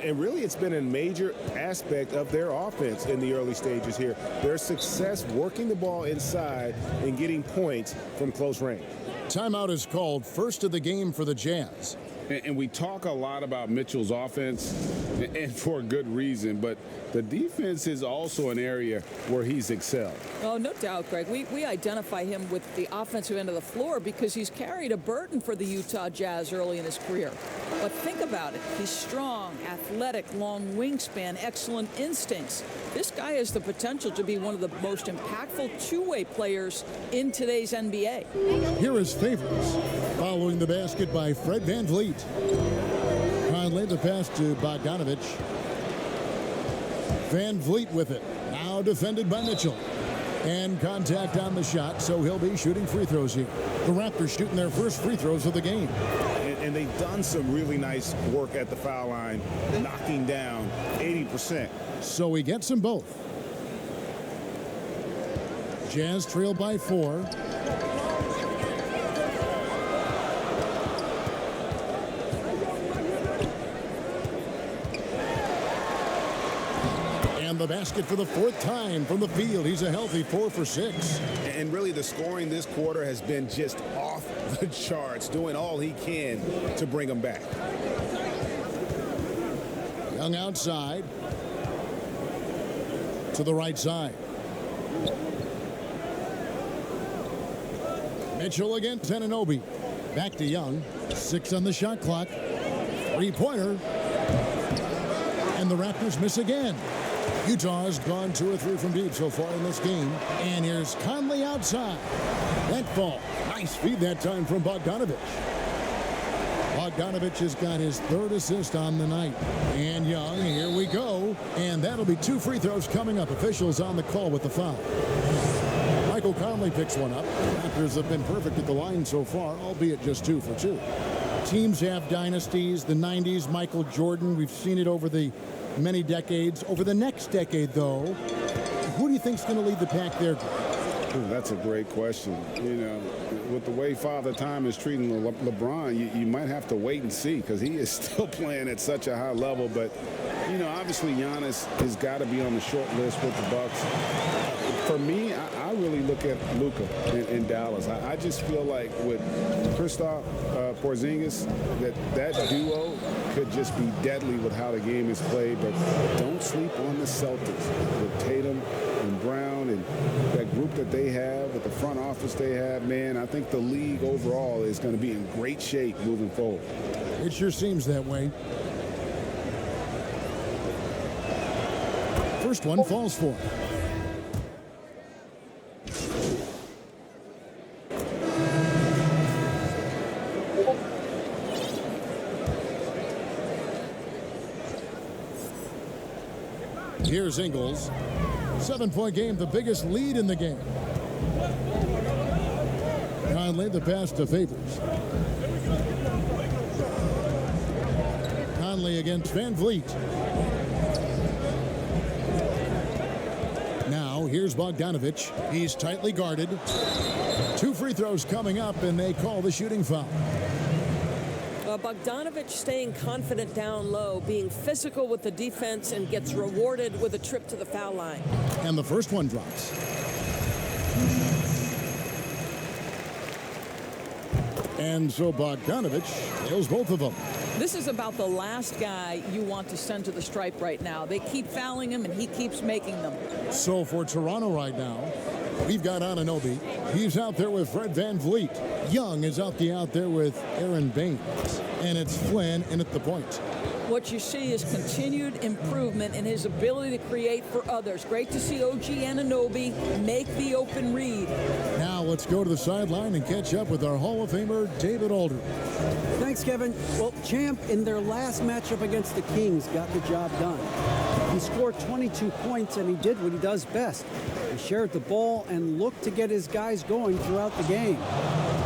And really, it's been a major aspect of their offense in the early stages here. Their success working the ball inside and getting points from close range. Timeout is called, first of the game for the Jazz. And we talk a lot about Mitchell's offense, and for a good reason, but the defense is also an area where he's excelled. Oh, no doubt, Greg. We identify him with the offensive end of the floor because he's carried a burden for the Utah Jazz early in his career. But think about it. He's strong, athletic, long wingspan, excellent instincts. This guy has the potential to be one of the most impactful two-way players in today's NBA. Here is Favors, following the basket by Fred Van Vliet. Conley the pass to Bogdanovich. Van Vliet with it. Now defended by Mitchell. And contact on the shot, so he'll be shooting free throws here. The Raptors shooting their first free throws of the game. And they've done some really nice work at the foul line, knocking down 80%. So he gets them both. Jazz trail by 4. And the basket for the fourth time from the field. He's a healthy 4 for 6. And really the scoring this quarter has been just off the charts, doing all he can to bring them back. Young outside to the right side. Mitchell against Anunoby. Back to Young. 6 on the shot clock. Three-pointer. And the Raptors miss again. Utah's gone 2 or 3 from deep so far in this game. And here's Conley outside. That ball. Nice feed that time from Bogdanovich. Bogdanovich has got his third assist on the night. And Young, here we go. And that'll be 2 free throws coming up. Officials on the call with the foul. Michael Conley picks one up. Raptors have been perfect at the line so far, albeit just 2 for 2. Teams have dynasties. The 90s, Michael Jordan. We've seen it over the many decades. Over the next decade, though, who do you think's going to lead the pack there? Ooh, that's a great question. You know, with the way Father Time is treating LeBron, you might have to wait and see because he is still playing at such a high level. But, you know, obviously Giannis has got to be on the short list with the Bucks. For me, I really look at Luka in Dallas. I just feel like with Kristaps Porzingis, that duo could just be deadly with how the game is played. But don't sleep on the Celtics with Tatum and Brown and that group that they have, with the front office they have. Man, I think the league overall is going to be in great shape moving forward. It sure seems that way. First one falls for him. Here's Ingles. 7-point game, the biggest lead in the game. Conley the pass to Favors. Conley against Van Vliet. Now here's Bogdanovich. He's tightly guarded. 2 free throws coming up, and they call the shooting foul. Bogdanovich staying confident down low, being physical with the defense, and gets rewarded with a trip to the foul line. And the first one drops. And so Bogdanovich nails both of them. This is about the last guy you want to send to the stripe right now. They keep fouling him, and he keeps making them. So for Toronto right now, we've got Anunoby. He's out there with Fred VanVleet. Young is out there with Aaron Baines. And it's Flynn in at the point. What you see is continued improvement in his ability to create for others. Great to see OG Anunoby make the open read. Now let's go to the sideline and catch up with our Hall of Famer, David Aldridge. Thanks, Kevin. Well, Champ, in their last matchup against the Kings, got the job done. He scored 22 points, and he did what he does best. He shared the ball and looked to get his guys going throughout the game.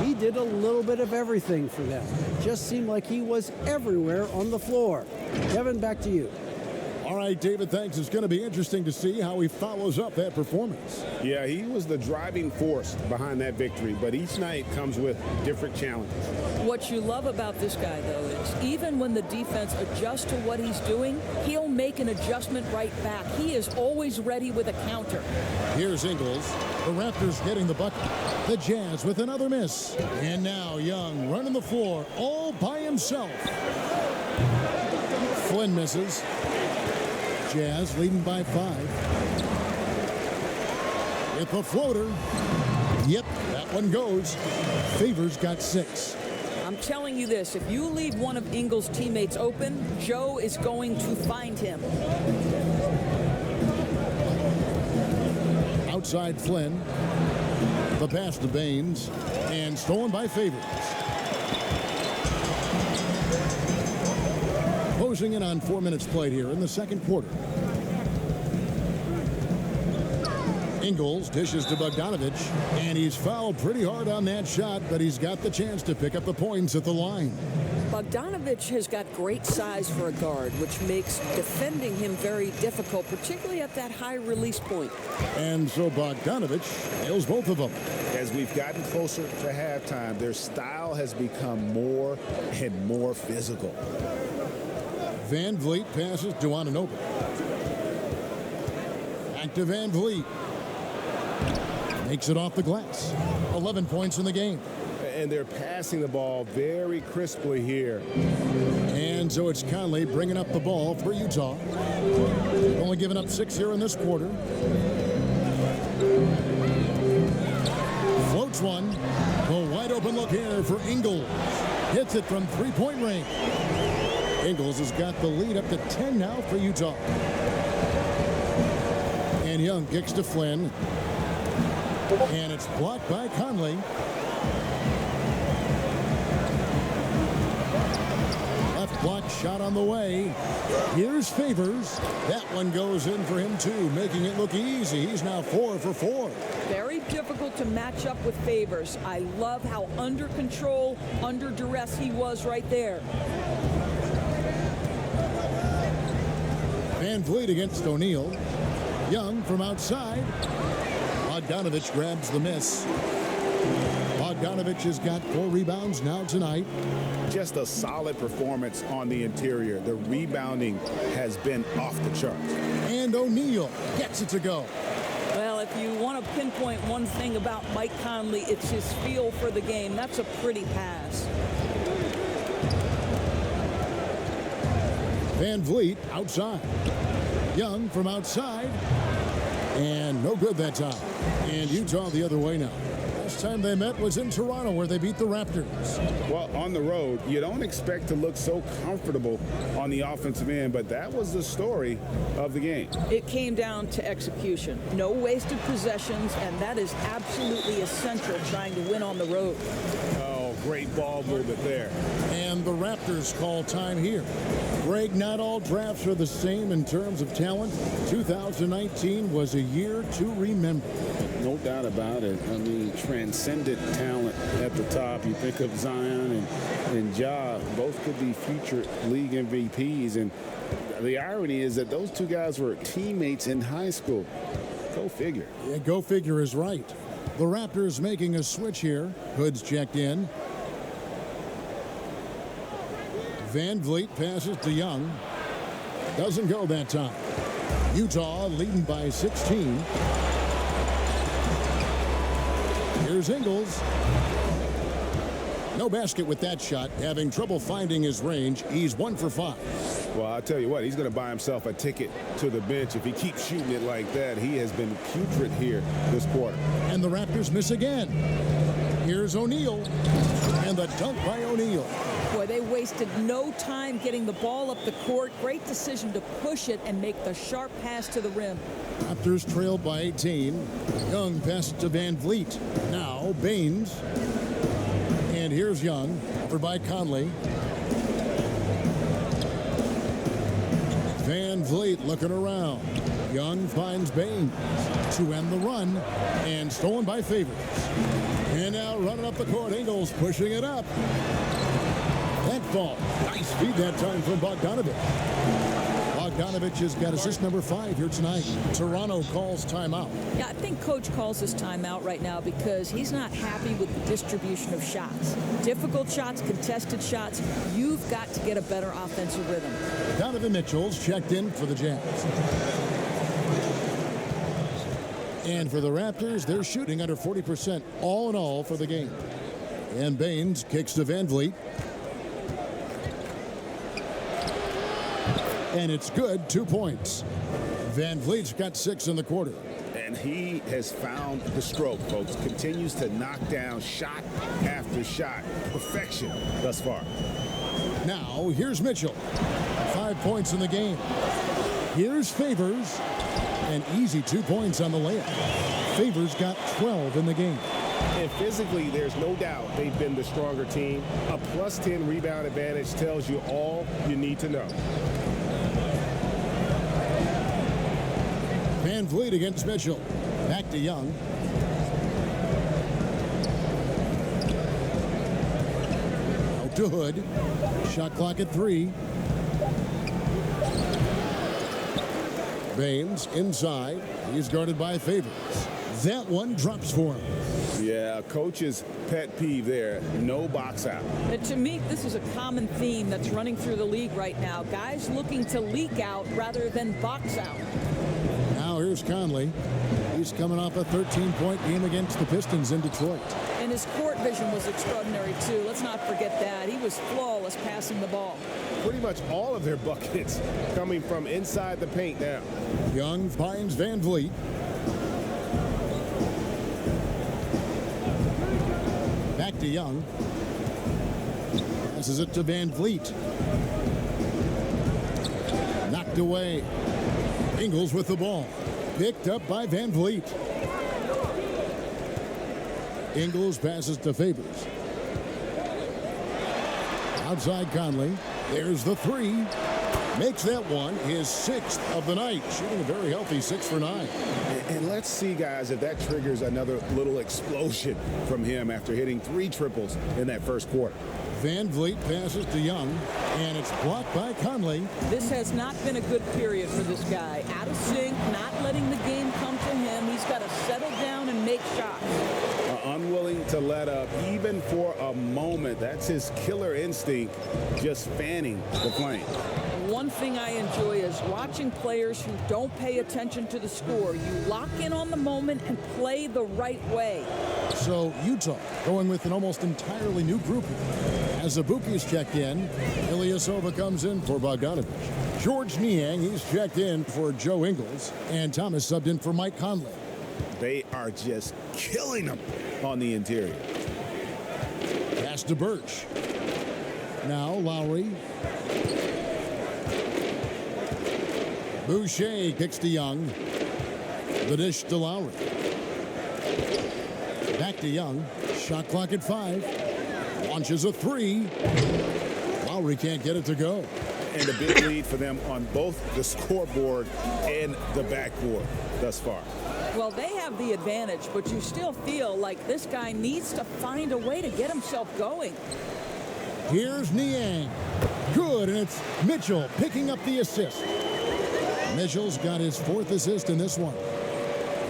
He did a little bit of everything for them. It just seemed like he was everywhere on the floor. Kevin, back to you. All right, David, thanks. It's going to be interesting to see how he follows up that performance. Yeah, he was the driving force behind that victory, but each night comes with different challenges. What you love about this guy, though, is even when the defense adjusts to what he's doing, he'll make an adjustment right back. He is always ready with a counter. Here's Ingles. The Raptors getting the bucket. The Jazz with another miss. And now Young running the floor all by himself. Flynn misses. Jazz leading by 5. With the floater. Yep, that one goes. Favors got 6. I'm telling you this, if you leave one of Ingles' teammates open, Joe is going to find him. Outside Flynn. The pass to Baines. And stolen by Favors. Closing in on 4 minutes played here in the second quarter. Ingles dishes to Bogdanovich, and he's fouled pretty hard on that shot, but he's got the chance to pick up the points at the line. Bogdanovich has got great size for a guard, which makes defending him very difficult, particularly at that high release point. And so Bogdanovich nails both of them. As we've gotten closer to halftime, their style has become more and more physical. VanVleet passes to Anunoby. Back to VanVleet. Makes it off the glass. 11 points in the game. And they're passing the ball very crisply here. And so it's Conley bringing up the ball for Utah. Only giving up 6 here in this quarter. Floats one. A wide open look here for Ingles. Hits it from three-point range. Ingles has got the lead up to 10 now for Utah. And Young kicks to Flynn. And it's blocked by Conley. Left block shot on the way. Here's Favors. That one goes in for him too, making it look easy. He's now 4 for 4. Very difficult to match up with Favors. I love how under control, under duress he was right there. VanVleet against O'Neal. Young from outside. Bogdanovich grabs the miss. Bogdanovich has got 4 rebounds now tonight. Just a solid performance on the interior. The rebounding has been off the charts. And O'Neal gets it to go. Well, if you want to pinpoint one thing about Mike Conley, it's his feel for the game. That's a pretty pass. VanVleet outside. Young from outside. And no good that time. And Utah the other way now. Last time they met was in Toronto, where they beat the Raptors. Well, on the road, you don't expect to look so comfortable on the offensive end, but that was the story of the game. It came down to execution. No wasted possessions, and that is absolutely essential trying to win on the road. Oh, great ball movement there. And the Raptors call time here. Greg, not all drafts are the same in terms of talent. 2019 was a year to remember. No doubt about it. I mean, transcendent talent at the top. You think of Zion and Ja, both could be future league MVPs. And the irony is that those two guys were teammates in high school. Go figure. Yeah, go figure is right. The Raptors making a switch here. Hood's checked in. Van Vliet passes to Young. Doesn't go that time. Utah leading by 16. Here's Ingles. No basket with that shot. Having trouble finding his range. He's 1 for 5. Well, I'll tell you what, he's going to buy himself a ticket to the bench if he keeps shooting it like that. He has been putrid here this quarter. And the Raptors miss again. Here's O'Neal. And the dunk by O'Neal. Boy, they wasted no time getting the ball up the court. Great decision to push it and make the sharp pass to the rim. Raptors trailed by 18. Young passes to Van Vliet. Now Baines. And here's Young. Over by Conley. Van Vliet looking around. Young finds Baines to end the run. And stolen by Favors. And now running up the court. Ingles pushing it up. That ball. Nice feed that time from Bogdanovic. Bogdanovic has got assist number 5 here tonight. Toronto calls timeout. Yeah, I think Coach calls this timeout right now because he's not happy with the distribution of shots. Difficult shots, contested shots. You've got to get a better offensive rhythm. Donovan Mitchell's checked in for the Jazz. And for the Raptors, they're shooting under 40% all in all for the game. And Baines kicks to Van Vliet. And it's good, 2 points. Van Vliet's got 6 in the quarter. And he has found the stroke, folks. Continues to knock down shot after shot. Perfection thus far. Now, here's Mitchell. 5 points in the game. Here's Favors. An easy 2 points on the layup. Favors got 12 in the game. And physically, there's no doubt they've been the stronger team. A plus 10 rebound advantage tells you all you need to know. Van Vliet against Mitchell. Back to Young. Out to Hood. Shot clock at 3. Baines inside. He's guarded by Favors. That one drops for him. Yeah, coach's pet peeve there. No box out. And to me, this is a common theme that's running through the league right now. Guys looking to leak out rather than box out. Now here's Conley. He's coming off a 13-point game against the Pistons in Detroit. And his court vision was extraordinary, too. Let's not forget that. He was flawless passing the ball. Pretty much all of their buckets coming from inside the paint now. Young finds Van Vliet. Back to Young. Passes it to Van Vliet. Knocked away. Ingles with the ball. Picked up by Van Vliet. Ingles passes to Favors. Outside Conley. There's the 3. Makes that one his 6th of the night. Shooting a very healthy 6 for 9. And let's see, guys, if that triggers another little explosion from him after hitting 3 triples in that first quarter. Van Vliet passes to Young, and it's blocked by Conley. This has not been a good period for this guy. Out of sync, not letting the game come to him. He's got to settle down and make shots. Unwilling to let up even for a moment. That's his killer instinct, just fanning the flame. One thing I enjoy is watching players who don't pay attention to the score. You lock in on the moment and play the right way. So Utah going with an almost entirely new group. As Abuki's checked in, Ilyasova comes in for Bogdanovic. George Niang, he's checked in for Joe Ingles. And Thomas subbed in for Mike Conley. They are just killing them on the interior. Pass to Birch. Now Lowry. Boucher kicks to Young. The dish to Lowry. Back to Young. Shot clock at 5. Launches a 3. Lowry can't get it to go. And a big lead for them on both the scoreboard and the backboard thus far. Well, they have the advantage, but you still feel like this guy needs to find a way to get himself going. Here's Niang. Good, and it's Mitchell picking up the assist. Mitchell's got his 4th assist in this one.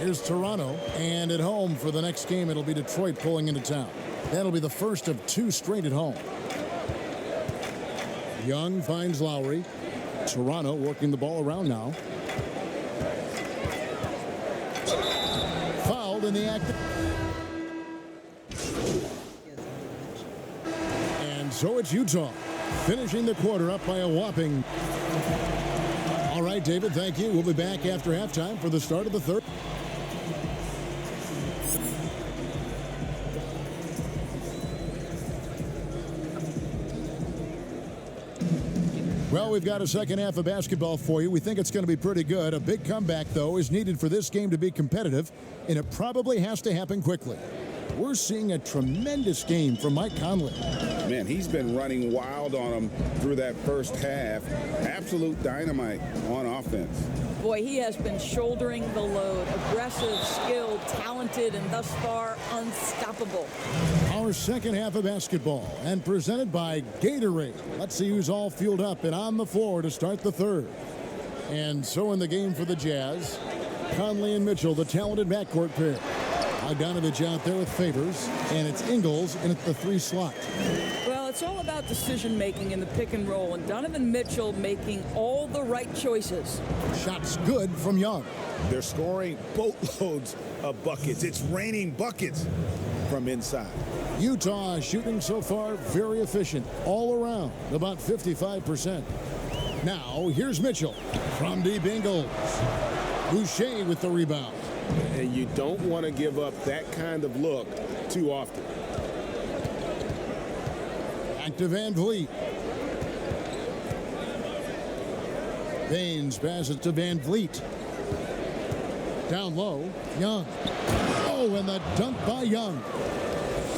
Here's Toronto, and at home for the next game, it'll be Detroit pulling into town. That'll be the first of 2 straight at home. Young finds Lowry. Toronto working the ball around now. Fouled in the act. And so it's Utah finishing the quarter up by a whopping. All right, David, thank you. We'll be back after halftime for the start of the third. Well, we've got a second half of basketball for you. We think it's going to be pretty good. A big comeback, though, is needed for this game to be competitive, and it probably has to happen quickly. We're seeing a tremendous game from Mike Conley. Man, he's been running wild on him through that first half. Absolute dynamite on offense. Boy, he has been shouldering the load. Aggressive, skilled, talented, and thus far unstoppable. Our second half of basketball, and presented by Gatorade. Let's see who's all fueled up and on the floor to start the third. And so in the game for the Jazz, Conley and Mitchell, the talented backcourt pair. Bogdanovich out there with Favors, and it's Ingles in at the 3 slot. Well, it's all about decision-making in the pick and roll, and Donovan Mitchell making all the right choices. Shots good from Young. They're scoring boatloads of buckets. It's raining buckets from inside. Utah shooting so far very efficient all around, about 55%. Now, here's Mitchell from deep. Ingles. Boucher with the rebound. And you don't want to give up that kind of look too often. Back to Van Vliet. Baines passes to Van Vliet. Down low, Young. Oh, and the dunk by Young.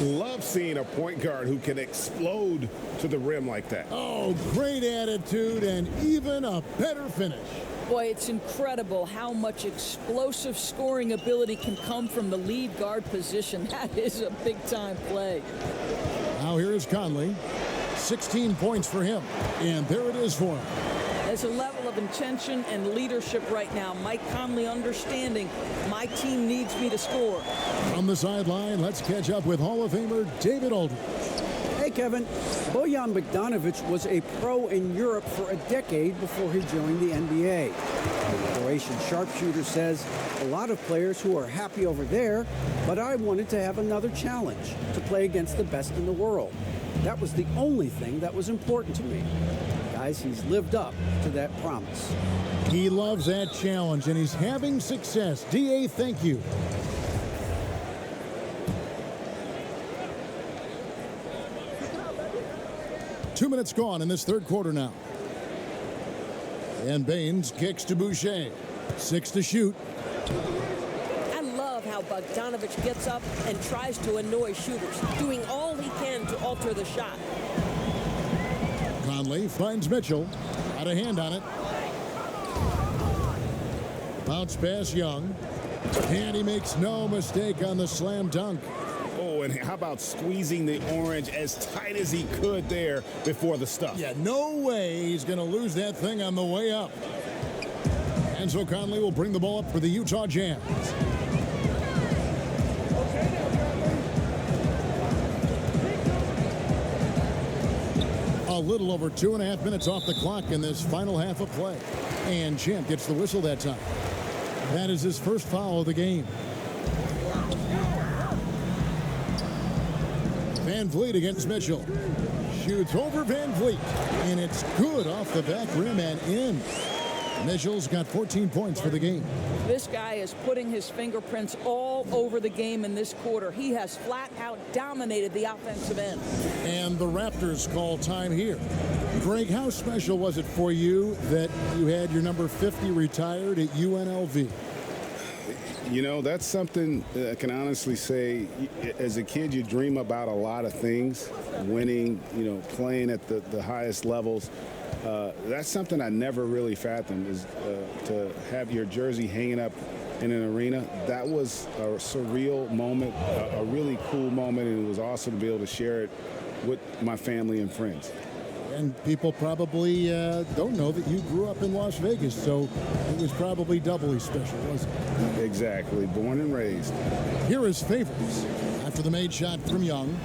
Love seeing a point guard who can explode to the rim like that. Oh, great attitude and even a better finish. Boy, it's incredible how much explosive scoring ability can come from the lead guard position. That is a big-time play. Now here is Conley. 16 points for him. And there it is for him. There's a level of intention and leadership right now. Mike Conley understanding my team needs me to score. From the sideline, let's catch up with Hall of Famer David Aldridge. Hey, Kevin. Bojan Bogdanovic was a pro in Europe for a decade before he joined the NBA. The Croatian sharpshooter says, a lot of players who are happy over there, but I wanted to have another challenge, to play against the best in the world. That was the only thing that was important to me. Guys, he's lived up to that promise. He loves that challenge, and he's having success. D.A., thank you. Two minutes gone in this third quarter now. And Baines kicks to Boucher. 6 to shoot. I love how Bogdanovic gets up and tries to annoy shooters, doing all he can to alter the shot. Conley finds Mitchell. Got a hand on it. Bounce pass Young. And he makes no mistake on the slam dunk. Oh, and how about squeezing the orange as tight as he could there before the stuff? Yeah, no way he's going to lose that thing on the way up. And so Conley will bring the ball up for the Utah Jazz. A little over 2.5 minutes off the clock in this final half of play. And Champ gets the whistle that time. That is his first foul of the game. Van Vliet against Mitchell. Shoots over Van Vliet. And it's good off the back rim and in. Mitchell's got 14 points for the game. This guy is putting his fingerprints all over the game in this quarter. He has flat out dominated the offensive end. And the Raptors call time here. Greg, how special was it for you that you had your number 50 retired at UNLV? You know, that's something I can honestly say. As a kid, you dream about a lot of things, winning, you know, playing at the highest levels. That's something I never really fathomed, is to have your jersey hanging up in an arena. That was a surreal moment, a really cool moment, and it was awesome to be able to share it with my family and friends. And people probably don't know that you grew up in Las Vegas, so it was probably doubly special, wasn't it? Exactly. Born and raised. Here is Favors after the made shot from Young.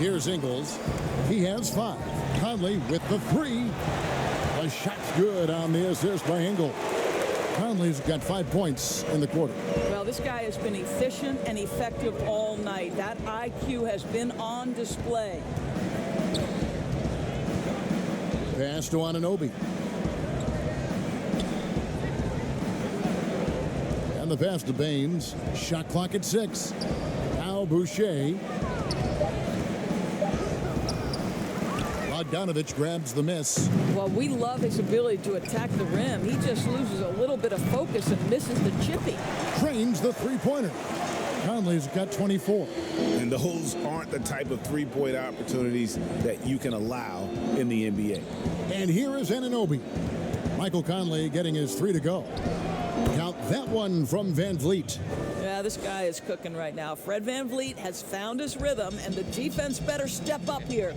Here's Here's Ingles. He has 5. Conley with the 3. The shot's good on the assist by Ingles. Conley's got 5 points in the quarter. Well, this guy has been efficient and effective all night. That IQ has been on display. Pass to Anunoby. And the pass to Baines. Shot clock at 6. Now Boucher. Bogdanovich grabs the miss. Well, we love his ability to attack the rim. He just loses a little bit of focus and misses the chippy. Trains the three-pointer. Conley's got 24. And those aren't the type of three-point opportunities that you can allow in the NBA. And here is Anunoby. Michael Conley getting his 3 to go. Count that one from Van Vliet. Yeah, this guy is cooking right now. Fred Van Vliet has found his rhythm, and the defense better step up here.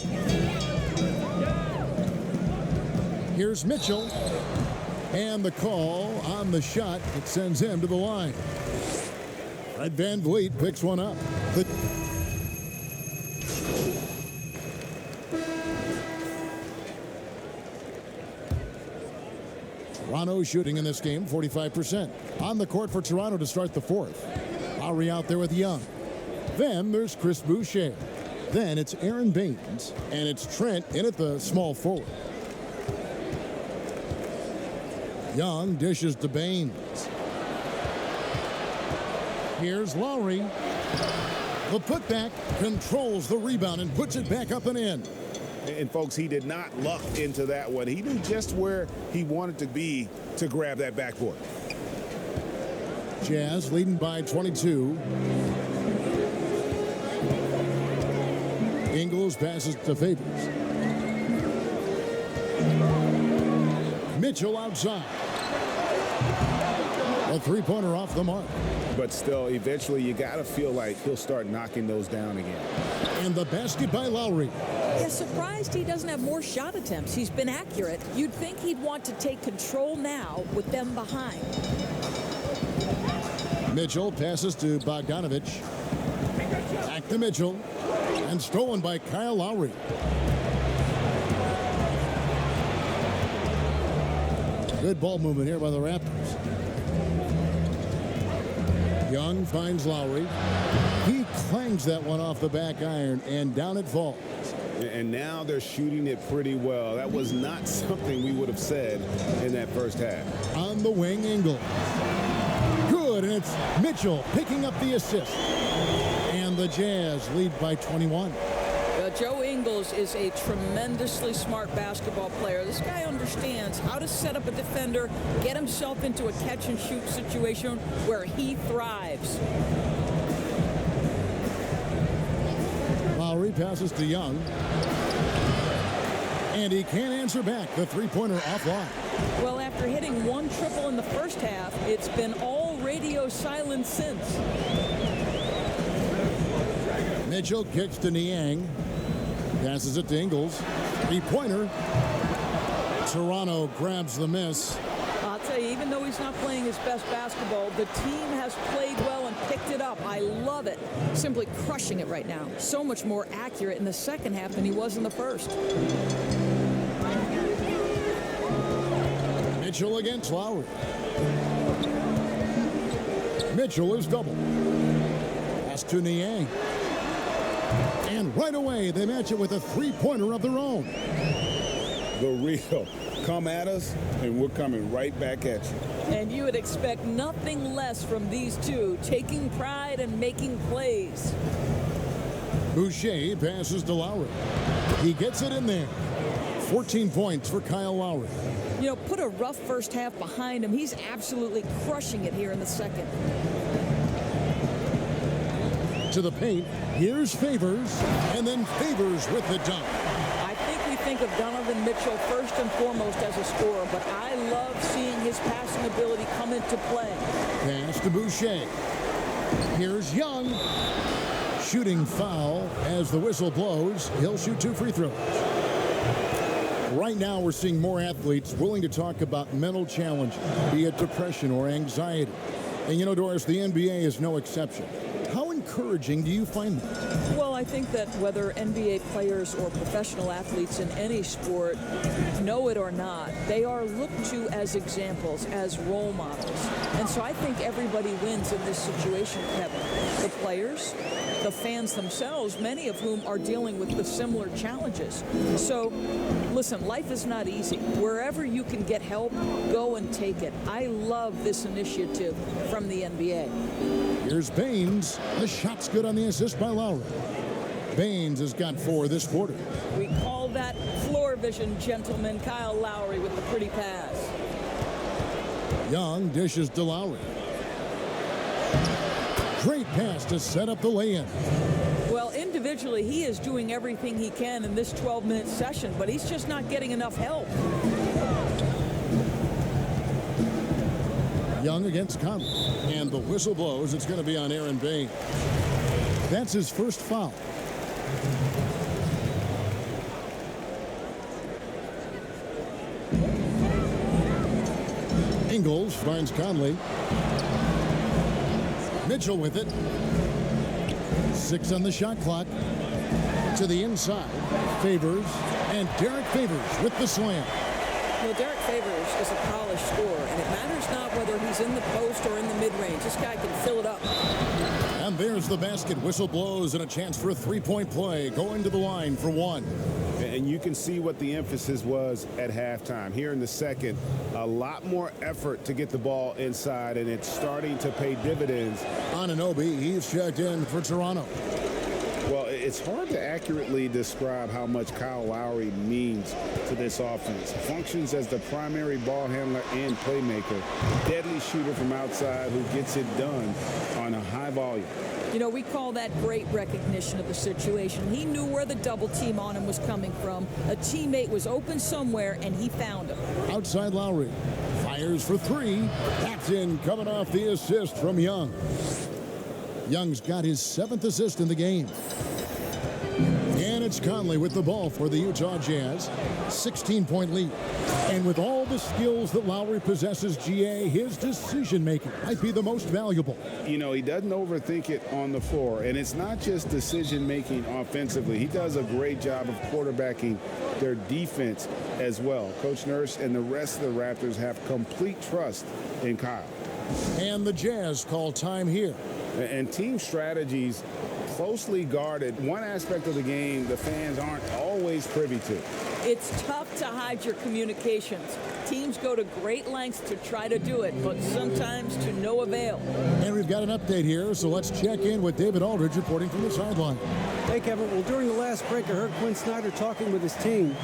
Here's Mitchell. And the call on the shot that sends him to the line. Fred Van Vliet picks one up. Toronto shooting in this game 45%. On the court for Toronto to start the 4th. Lowry out there with Young. Then there's Chris Boucher. Then it's Aaron Baines. And it's Trent in at the small forward. Young dishes to Baines. Here's Lowry. The putback controls the rebound and puts it back up and in. And folks, he did not luck into that one. He knew just where he wanted to be to grab that backboard. Jazz leading by 22. Ingles passes to Favors. Mitchell outside. A three-pointer off the mark. But still, eventually, you got to feel like he'll start knocking those down again. And the basket by Lowry. Yeah, surprised he doesn't have more shot attempts. He's been accurate. You'd think he'd want to take control now with them behind. Mitchell passes to Bogdanovich. Back to Mitchell. And stolen by Kyle Lowry. Good ball movement here by the Raptors. Young finds Lowry. He clangs that one off the back iron, and down it falls. And now they're shooting it pretty well. That was not something we would have said in that first half. On the wing, Ingles. Good, and it's Mitchell picking up the assist. And the Jazz lead by 21. Joe Ingles is a tremendously smart basketball player. This guy understands how to set up a defender, get himself into a catch-and-shoot situation where he thrives. Lowry passes to Young. And he can't answer back. The three-pointer offline. Well, after hitting one triple in the first half, it's been all radio silence since. Mitchell kicks to Niang. Passes it to Ingles. Three-pointer. Toronto grabs the miss. I'll tell you, even though he's not playing his best basketball, the team has played well and picked it up. I love it. Simply crushing it right now. So much more accurate in the second half than he was in the first. Mitchell against Lowry. Mitchell is double. Pass to Niang. And right away, they match it with a three-pointer of their own. The real. Come at us, and we're coming right back at you. And you would expect nothing less from these two, taking pride and making plays. Boucher passes to Lowry. He gets it in there. 14 points for Kyle Lowry. You know, put a rough first half behind him. He's absolutely crushing it here in the second. To the paint. Here's Favors, and then Favors with the dunk. I think we think of Donovan Mitchell first and foremost as a scorer, but I love seeing his passing ability come into play. Pass to Boucher. Here's Young. Shooting foul as the whistle blows. He'll shoot 2 free throws. Right now, we're seeing more athletes willing to talk about mental challenges, be it depression or anxiety. And you know, Doris, the NBA is no exception. How encouraging do you find that? Well, I think that whether NBA players or professional athletes in any sport know it or not, they are looked to as examples, as role models. And so I think everybody wins in this situation, Kevin. The players, the fans themselves, many of whom are dealing with the similar challenges. So, listen, life is not easy. Wherever you can get help, go and take it. I love this initiative from the NBA. Here's Baines. The shot's good on the assist by Lowry. Baines has got 4 this quarter. We call that floor vision, gentlemen. Kyle Lowry with the pretty pass. Young dishes to Lowry. Great pass to set up the lay-in. Well, individually, he is doing everything he can in this 12-minute session, but he's just not getting enough help. Young against Conley. And the whistle blows. It's going to be on Aaron Baines. That's his first foul. Ingles finds Conley. Mitchell with it. 6 on the shot clock. To the inside. Favors. And Derek Favors with the slam. Well, Derek Favors is a polished scorer, and it matters not whether he's in the post or in the mid-range. This guy can fill it up. And there's the basket. Whistle blows and a chance for a three-point play. Going to the line for 1. And you can see what the emphasis was at halftime. Here in the second, a lot more effort to get the ball inside, and it's starting to pay dividends. Anunoby, he's checked in for Toronto. Well, it's hard to accurately describe how much Kyle Lowry means to this offense. Functions as the primary ball handler and playmaker. Deadly shooter from outside who gets it done on a high volume. You know, we call that great recognition of the situation. He knew where the double team on him was coming from. A teammate was open somewhere, and he found him. Outside Lowry. Fires for 3. That's in, coming off the assist from Young. Young's got his 7th assist in the game. And it's Conley with the ball for the Utah Jazz. 16-point lead. And with all the skills that Lowry possesses, GA, his decision-making might be the most valuable. You know, he doesn't overthink it on the floor. And it's not just decision-making offensively. He does a great job of quarterbacking their defense as well. Coach Nurse and the rest of the Raptors have complete trust in Kyle. And the Jazz call time here. And team strategies closely guarded. One aspect of the game the fans aren't always privy to. It's tough to hide your communications. Teams go to great lengths to try to do it, but sometimes to no avail. And we've got an update here, so let's check in with David Aldridge reporting from the sideline. Hey, Kevin. Well, during the last break, I heard Quinn Snyder talking with his team.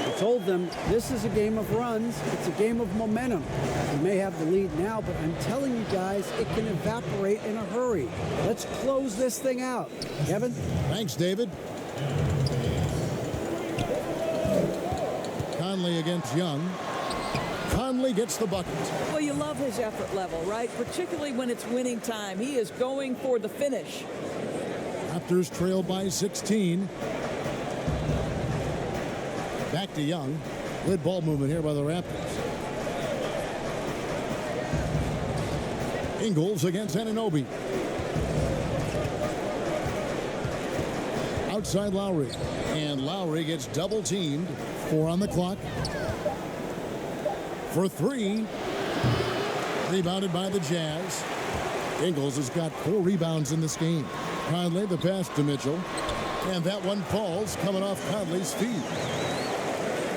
He told them this is a game of runs. It's a game of momentum. We may have the lead now, but I'm telling you guys, it can evaporate in a hurry. Let's close this thing out. Kevin? Thanks, David. Conley against Young. Conley gets the bucket. Well, you love his effort level, right? Particularly when it's winning time. He is going for the finish. Raptors trail by 16. Back to Young. Good ball movement here by the Raptors. Ingles against Anunoby. Outside Lowry. And Lowry gets double teamed. 4 on the clock. For 3. Rebounded by the Jazz. Ingles has got 4 rebounds in this game. Conley the pass to Mitchell. And that one falls coming off Conley's feet.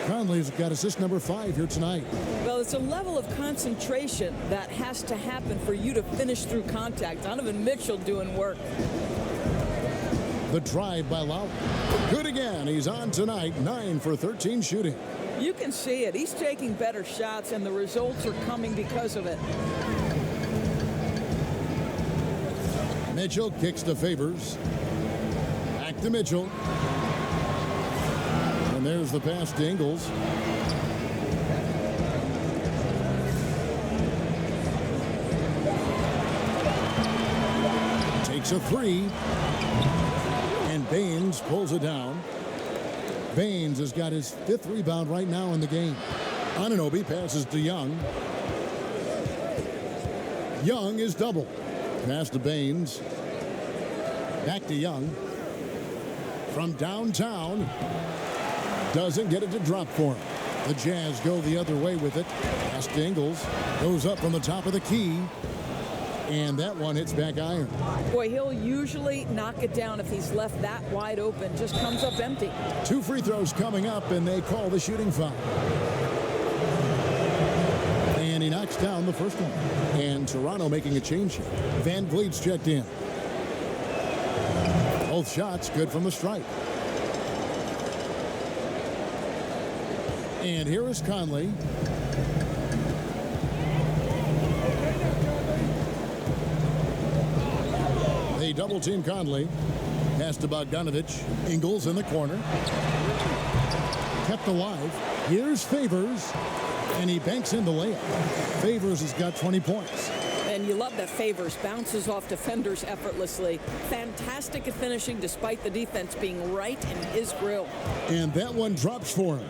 Conley's got assist number 5 here tonight. Well, it's a level of concentration that has to happen for you to finish through contact. Donovan Mitchell doing work. The drive by Lowry. Good again. He's on tonight. 9 for 13 shooting. You can see it. He's taking better shots, and the results are coming because of it. Mitchell kicks to Favors. Back to Mitchell. And there's the pass to Ingles. Takes a 3. And Baines pulls it down. Baines has got his 5th rebound right now in the game. Anunoby passes to Young. Young is double. Pass to Baines. Back to Young. from downtown. Doesn't get it to drop for him. The Jazz go the other way with it. Pass to Ingles. Goes up from the top of the key. And that one hits back iron. Boy, he'll usually knock it down if he's left that wide open. Just comes up empty. 2 free throws coming up, and they call the shooting foul. And he knocks down the first one. And Toronto making a change here. Van Vliet's checked in. Both shots good from the stripe. And here is Conley. They double team Conley. Pass to Bogdanovich. Ingles in the corner. Kept alive. Here's Favors. And he banks in the layup. Favors has got 20 points. And you love that Favors bounces off defenders effortlessly. Fantastic at finishing despite the defense being right in his grill. And that one drops for him.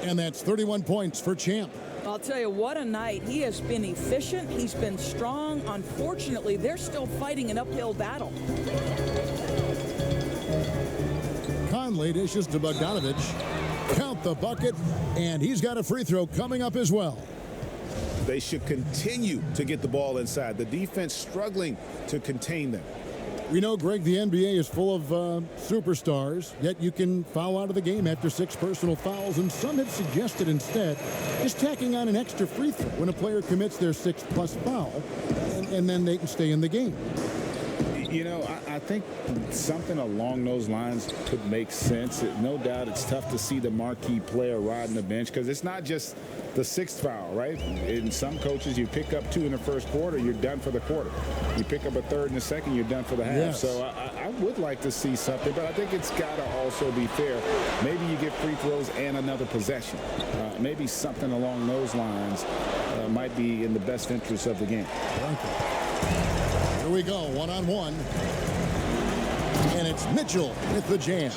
And that's 31 points for Champ. I'll tell you, what a night. He has been efficient. He's been strong. Unfortunately, they're still fighting an uphill battle. Conley dishes to Bogdanovich. Count the bucket. And he's got a free throw coming up as well. They should continue to get the ball inside. The defense struggling to contain them. We know, Greg, the NBA is full of superstars, yet you can foul out of the game after 6 personal fouls, and some have suggested instead just tacking on an extra free throw when a player commits their 6th+ foul, and then they can stay in the game. You know, I think something along those lines could make sense. No doubt it's tough to see the marquee player riding the bench because it's not just the 6th foul, right? In some coaches, you pick up 2 in the first quarter, you're done for the quarter. You pick up a 3rd in the second, you're done for the half. Yes. So I would like to see something, but I think it's got to also be fair. Maybe you get free throws and another possession. Maybe something along those lines might be in the best interest of the game. Here we go, one-on-one. And it's Mitchell with the jam.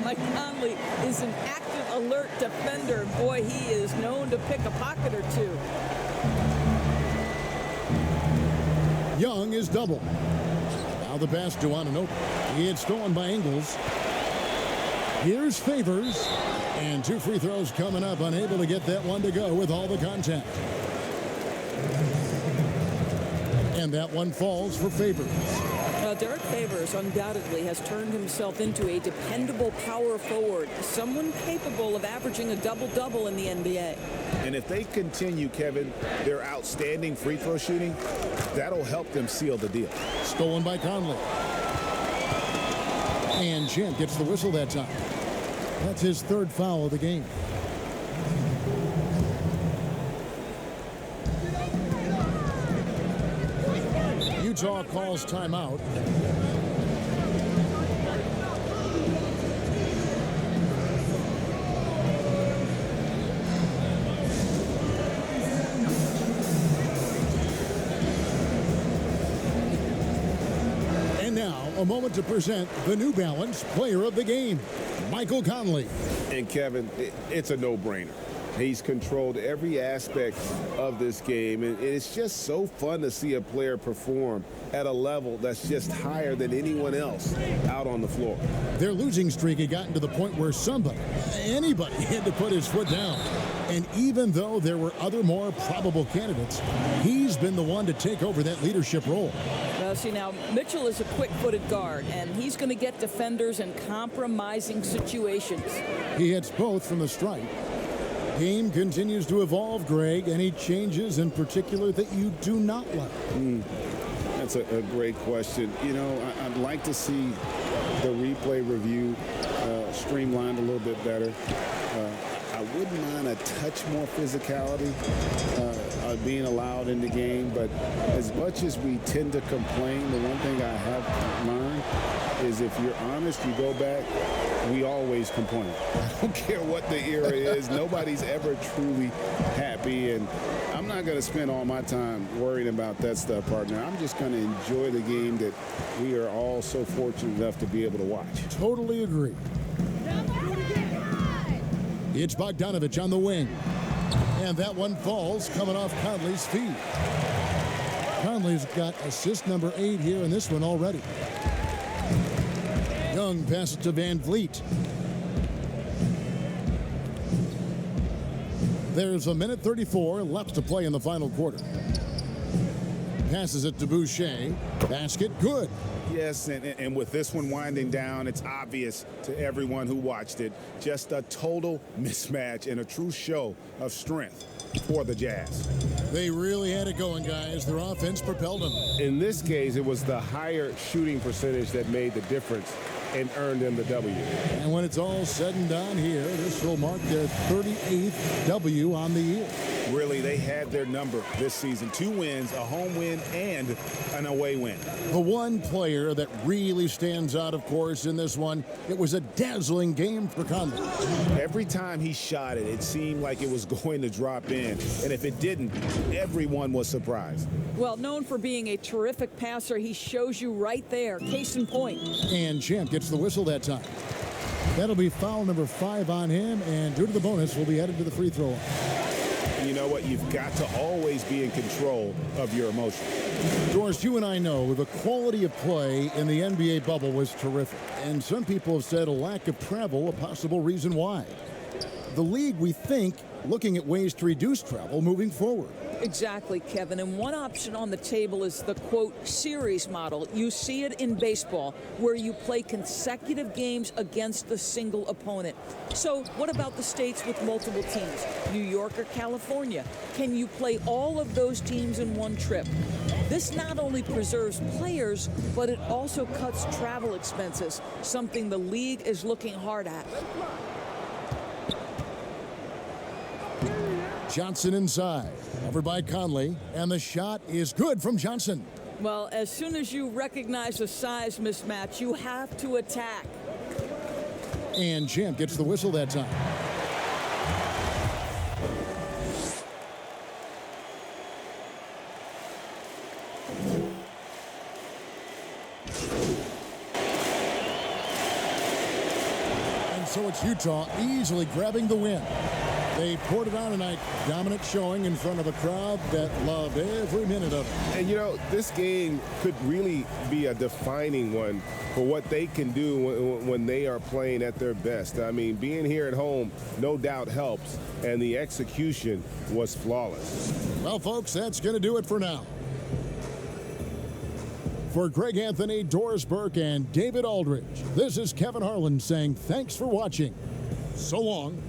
Mike Conley is an active, alert defender. Boy, he is known to pick a pocket or two. Young is double. Now the pass to Anunoby. He had stolen by Ingles. Here's Favors. And 2 free throws coming up. Unable to get that one to go with all the contact. And that one falls for Favors. Now, Derek Favors undoubtedly has turned himself into a dependable power forward, someone capable of averaging a double-double in the NBA. And if they continue, Kevin, their outstanding free throw shooting, that'll help them seal the deal. Stolen by Conley. And Champ gets the whistle that time. That's his 3rd foul of the game. Utah calls timeout. And now, a moment to present the New Balance Player of the Game, Michael Conley. And Kevin, it's a no-brainer. He's controlled every aspect of this game, and it's just so fun to see a player perform at a level that's just higher than anyone else out on the floor. Their losing streak had gotten to the point where anybody had to put his foot down. And even though there were other more probable candidates, he's been the one to take over that leadership role. Well, see, now, Mitchell is a quick-footed guard, and he's going to get defenders in compromising situations. He hits both from the stripe. Game continues to evolve, Greg. Any changes in particular that you do not like? That's a great question. You know, I'd like to see the replay review streamlined a little bit better. I wouldn't mind a touch more physicality being allowed in the game, but as much as we tend to complain, the one thing I have learned is if you're honest, you go back, we always complain. I don't care what the era is. Nobody's ever truly happy, and I'm not going to spend all my time worrying about that stuff, partner. I'm just going to enjoy the game that we are all so fortunate enough to be able to watch. Totally agree. It's Bogdanovich on the wing. And that one falls coming off Conley's feet. Conley's got assist number 8 here in this one already. Young Young passes to Van Vliet. There's a minute 34 left to play in the final quarter. Passes it to Boucher. Basket good. Yes, and with this one winding down, it's obvious to everyone who watched it. Just a total mismatch and a true show of strength for the Jazz. They really had it going, guys. Their offense propelled them. In this case, it was the higher shooting percentage that made the difference and earned them the W. And when it's all said and done here, this will mark their 38th W on the year. Really, they had their number this season. 2 wins, a home win, and an away win. The one player that really stands out, of course, in this one, it was a dazzling game for Conley. Every time he shot it, it seemed like it was going to drop in. And if it didn't, everyone was surprised. Well, known for being a terrific passer, he shows you right there. Case in point. And Champ gets the whistle that time. That'll be foul number 5 on him, and due to the bonus, will be headed to the free throw line. You know what? You've got to always be in control of your emotions. Doris, you and I know the quality of play in the NBA bubble was terrific, and some people have said a lack of travel a possible reason why. The league, we think, looking at ways to reduce travel moving forward. Exactly, Kevin. And one option on the table is the, quote, series model. You see it in baseball, where you play consecutive games against a single opponent. So what about the states with multiple teams, New York or California? Can you play all of those teams in one trip? This not only preserves players, but it also cuts travel expenses, something the league is looking hard at. Johnson inside, covered by Conley, and the shot is good from Johnson. Well, as soon as you recognize a size mismatch, you have to attack. And Champ gets the whistle that time. And so it's Utah easily grabbing the win. They poured it on tonight. Dominant showing in front of a crowd that loved every minute of it. And, you know, this game could really be a defining one for what they can do when they are playing at their best. I mean, being here at home no doubt helps, and the execution was flawless. Well, folks, that's going to do it for now. For Greg Anthony, Doris Burke, and David Aldridge, this is Kevin Harlan saying thanks for watching. So long.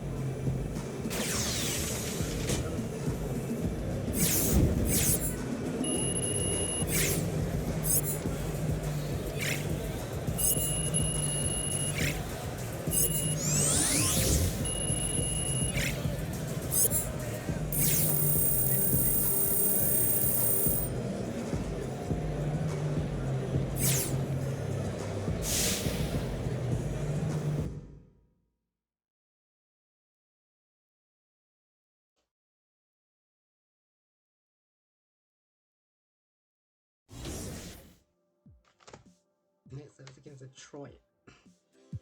Next up is against Detroit.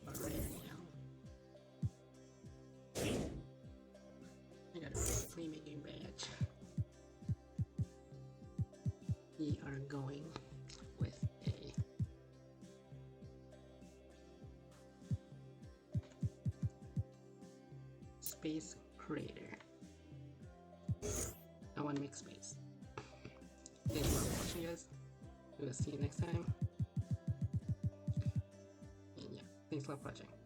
Alright, now. I got a playmaking badge. We are going with a space creator. I want to make space. Thanks for watching, guys. We'll see you next time. Thanks a lot for watching.